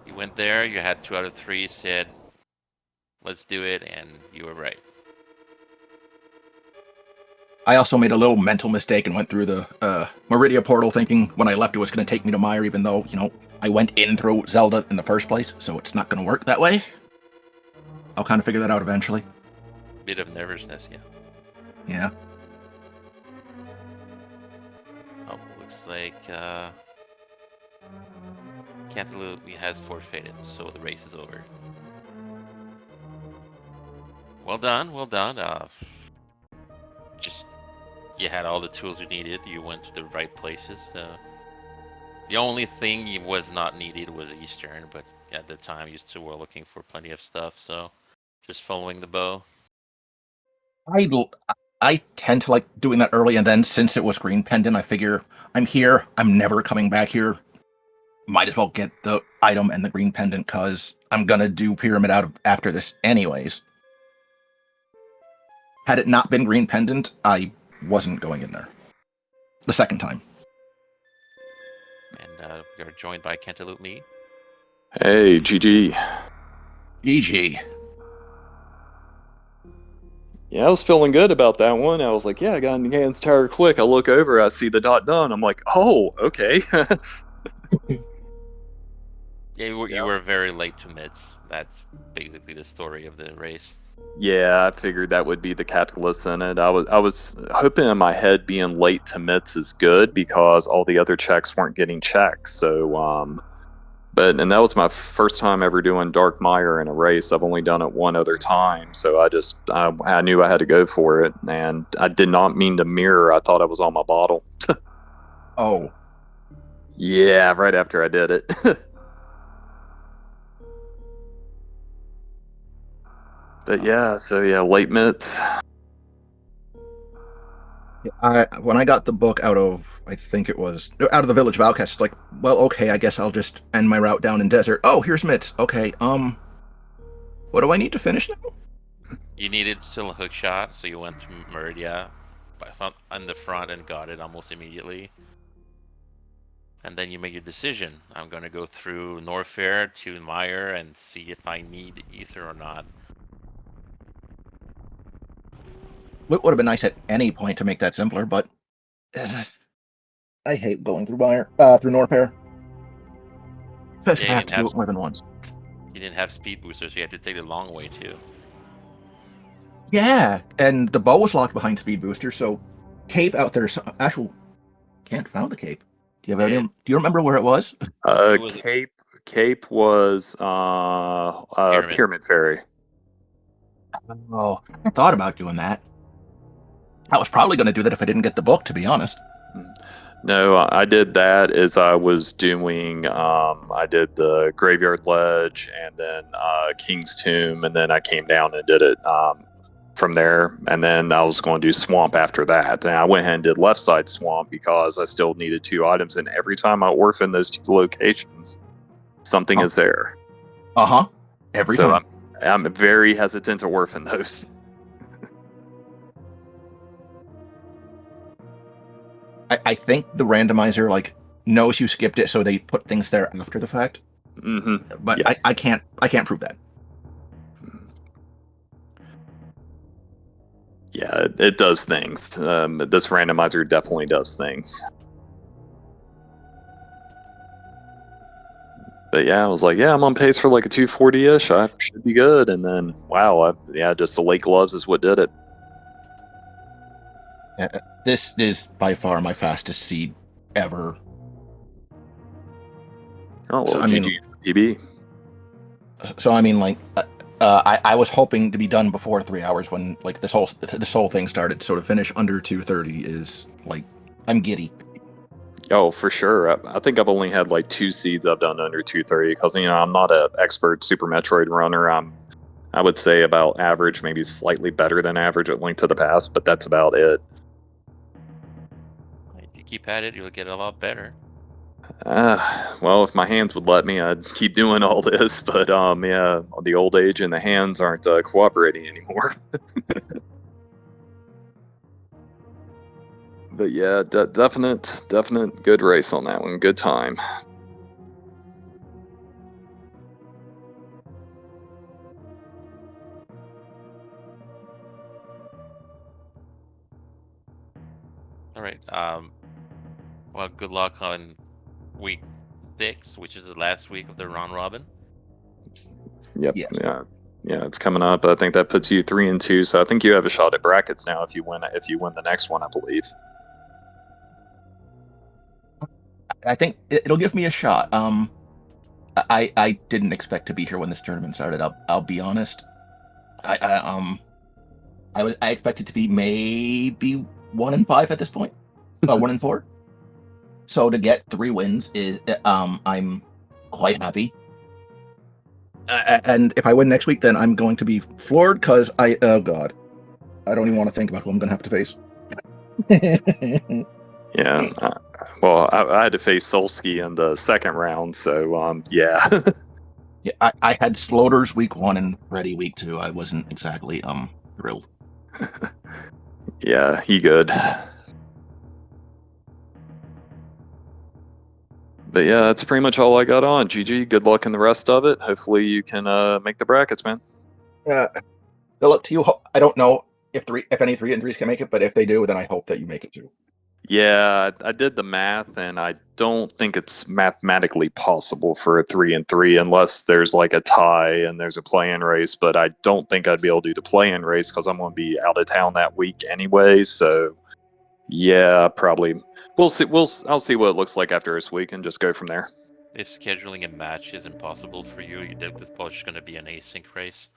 you went there, you had 2 out of 3, said, let's do it, and you were right. I also made a little mental mistake and went through the Meridia portal thinking when I left it was going to take me to Meyer, even though, I went in through Zelda in the first place, so it's not going to work that way. I'll kind of figure that out eventually. Bit of nervousness, yeah. Yeah. Oh, looks like Cantaloupeme has forfeited, so the race is over. Well done, well done. Just, you had all the tools you needed. You went to the right places. The only thing you was not needed was Eastern, but at the time you still were looking for plenty of stuff, so just following the bow. I tend to like doing that early, and then since it was Green Pendant, I figure I'm here, I'm never coming back here. Might as well get the item and the Green Pendant, because I'm going to do Pyramid after this anyways. Had it not been Green Pendant, I wasn't going in there. The second time. And you're joined by Cantaloupeme. Hey, GG. GG. Yeah, I was feeling good about that one. I was like, yeah, I got in Gans Tower quick. I look over, I see the dot done. I'm like, oh, okay. Yeah, you were very late to mids. That's basically the story of the race. Yeah, I figured that would be the catalyst in it. I was hoping in my head being late to mitts is good because all the other checks weren't getting checked. So, and that was my first time ever doing Dark Mire in a race. I've only done it one other time, so I knew I had to go for it, and I did not mean to mirror. I thought I was on my bottle. Oh. Yeah, right after I did it. But yeah, so yeah, late mitts. When I got the book out of the Village of Outcasts, it's like, well, okay, I guess I'll just end my route down in Desert. Oh, here's Mitts. Okay, what do I need to finish now? You needed still a hook shot, so you went to Meridia on the front and got it almost immediately. And then you make your decision. I'm going to go through Norfair to Meyer and see if I need Ether or not. It would have been nice at any point to make that simpler, but I hate going through Norfair. Especially if I have to do it more than once. You didn't have speed boosters, so you had to take the long way too. Yeah, and the bow was locked behind speed booster, so cave out there. Can't find the cape. Do you remember where it was? Cape was Pyramid Ferry. Oh, I thought about doing that. I was probably going to do that if I didn't get the book, to be honest. No, I did that as I was doing, I did the Graveyard Ledge and then King's Tomb, and then I came down and did it from there, and then I was going to do Swamp after that. And I went ahead and did Left Side Swamp because I still needed 2 items, and every time I orphan those 2 locations, something is there. Uh-huh. Every time. I'm very hesitant to orphan those. I think the randomizer knows you skipped it, so they put things there after the fact. Mm-hmm. But yes. I can't prove that. Yeah, it does things. This randomizer definitely does things. But yeah, I was like, yeah, I'm on pace for like a 240-ish. I should be good. And then, wow, just the late gloves is what did it. This is by far my fastest seed ever. Oh, well, so, PB. So I mean, I was hoping to be done before 3 hours when this whole thing started. So to finish under 230 is I'm giddy. Oh, for sure. I think I've only had 2 seeds I've done under 230 because I'm not an expert Super Metroid runner. I would say about average, maybe slightly better than average at Link to the Past, but that's about it. keep at it, you'll get a lot better. Well, if my hands would let me, I'd keep doing all this. But yeah, the old age and the hands aren't cooperating anymore. But yeah, definite good race on that one. Good time. All right. Well, good luck on week 6, which is the last week of the round robin. Yep. Yes. Yeah, it's coming up. I think that puts you 3-2. So I think you have a shot at brackets now if you win. If you win the next one, I believe. I think it'll give me a shot. I didn't expect to be here when this tournament started. I'll be honest. I expected to be maybe 1-5 at this point. 1-4. So to get 3 wins is I'm quite happy. And if I win next week, then I'm going to be floored because oh god, I don't even want to think about who I'm going to have to face. Yeah. Well, I had to face Solsky in the second round, so yeah. Yeah, I had Sloters week 1 and Freddy week 2. I wasn't exactly thrilled. Yeah, he good. But yeah, that's pretty much all I got on. GG, good luck in the rest of it. Hopefully you can make the brackets, man. Good luck to you. I don't know if any 3-3s can make it, but if they do, then I hope that you make it too. Yeah, I did the math, and I don't think it's mathematically possible for a 3-3 unless there's like a tie and there's a play-in race. But I don't think I'd be able to do the play-in race because I'm going to be out of town that week anyway. So yeah, probably we'll see. I'll see what it looks like after this week and just go from there. If scheduling a match is impossible for you, this probably just going to be an async race.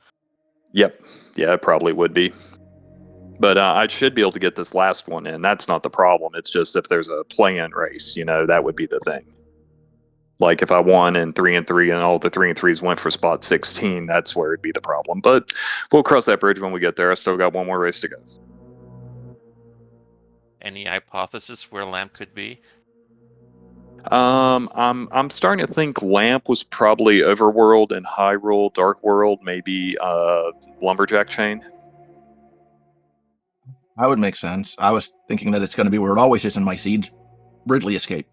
Yep. Yeah, it probably would be. But I should be able to get this last one in. That's not the problem. It's just if there's a play-in race, that would be the thing. Like if I won in 3-3 and all the 3-3s went for spot 16, that's where it'd be the problem. But we'll cross that bridge when we get there. I still got one more race to go. Any hypothesis where Lamp could be? I'm starting to think Lamp was probably Overworld and Hyrule, Dark World, maybe Lumberjack Chain. That would make sense. I was thinking that it's going to be where it always is in my seeds, Ridley Escape.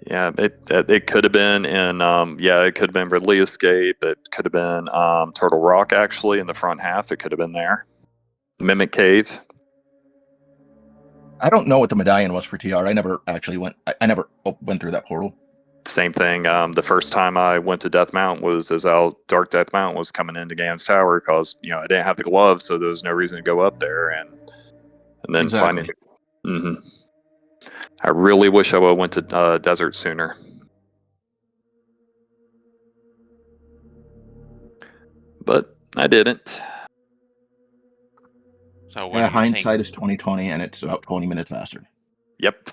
Yeah, it could have been in it could have been Ridley Escape. It could have been Turtle Rock actually in the front half. It could have been there. Mimic Cave. I don't know what the medallion was for TR. I never actually went. I never went through that portal. Same thing. The first time I went to Death Mountain was as Dark Death Mountain was coming into Gan's Tower because I didn't have the gloves, so there was no reason to go up there, and then Exactly. finding. I really wish I would have went to Desert sooner. But I didn't. So what do you hindsight think? is 2020, and it's about 20 minutes faster. Yep.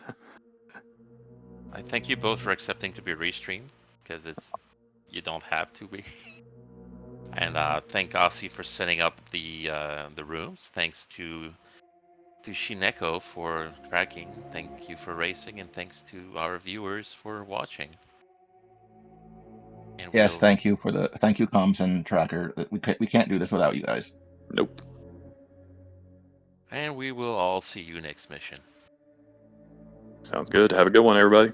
I thank you both for accepting to be restreamed because you don't have to be. And thank Aussie for setting up the rooms. Thanks to Shineko for tracking. Thank you for racing, and thanks to our viewers for watching. And Yes, thank you, Comms and Tracker. We can't do this without you guys. Nope. And we will all see you next mission. Sounds good. Have a good one, everybody.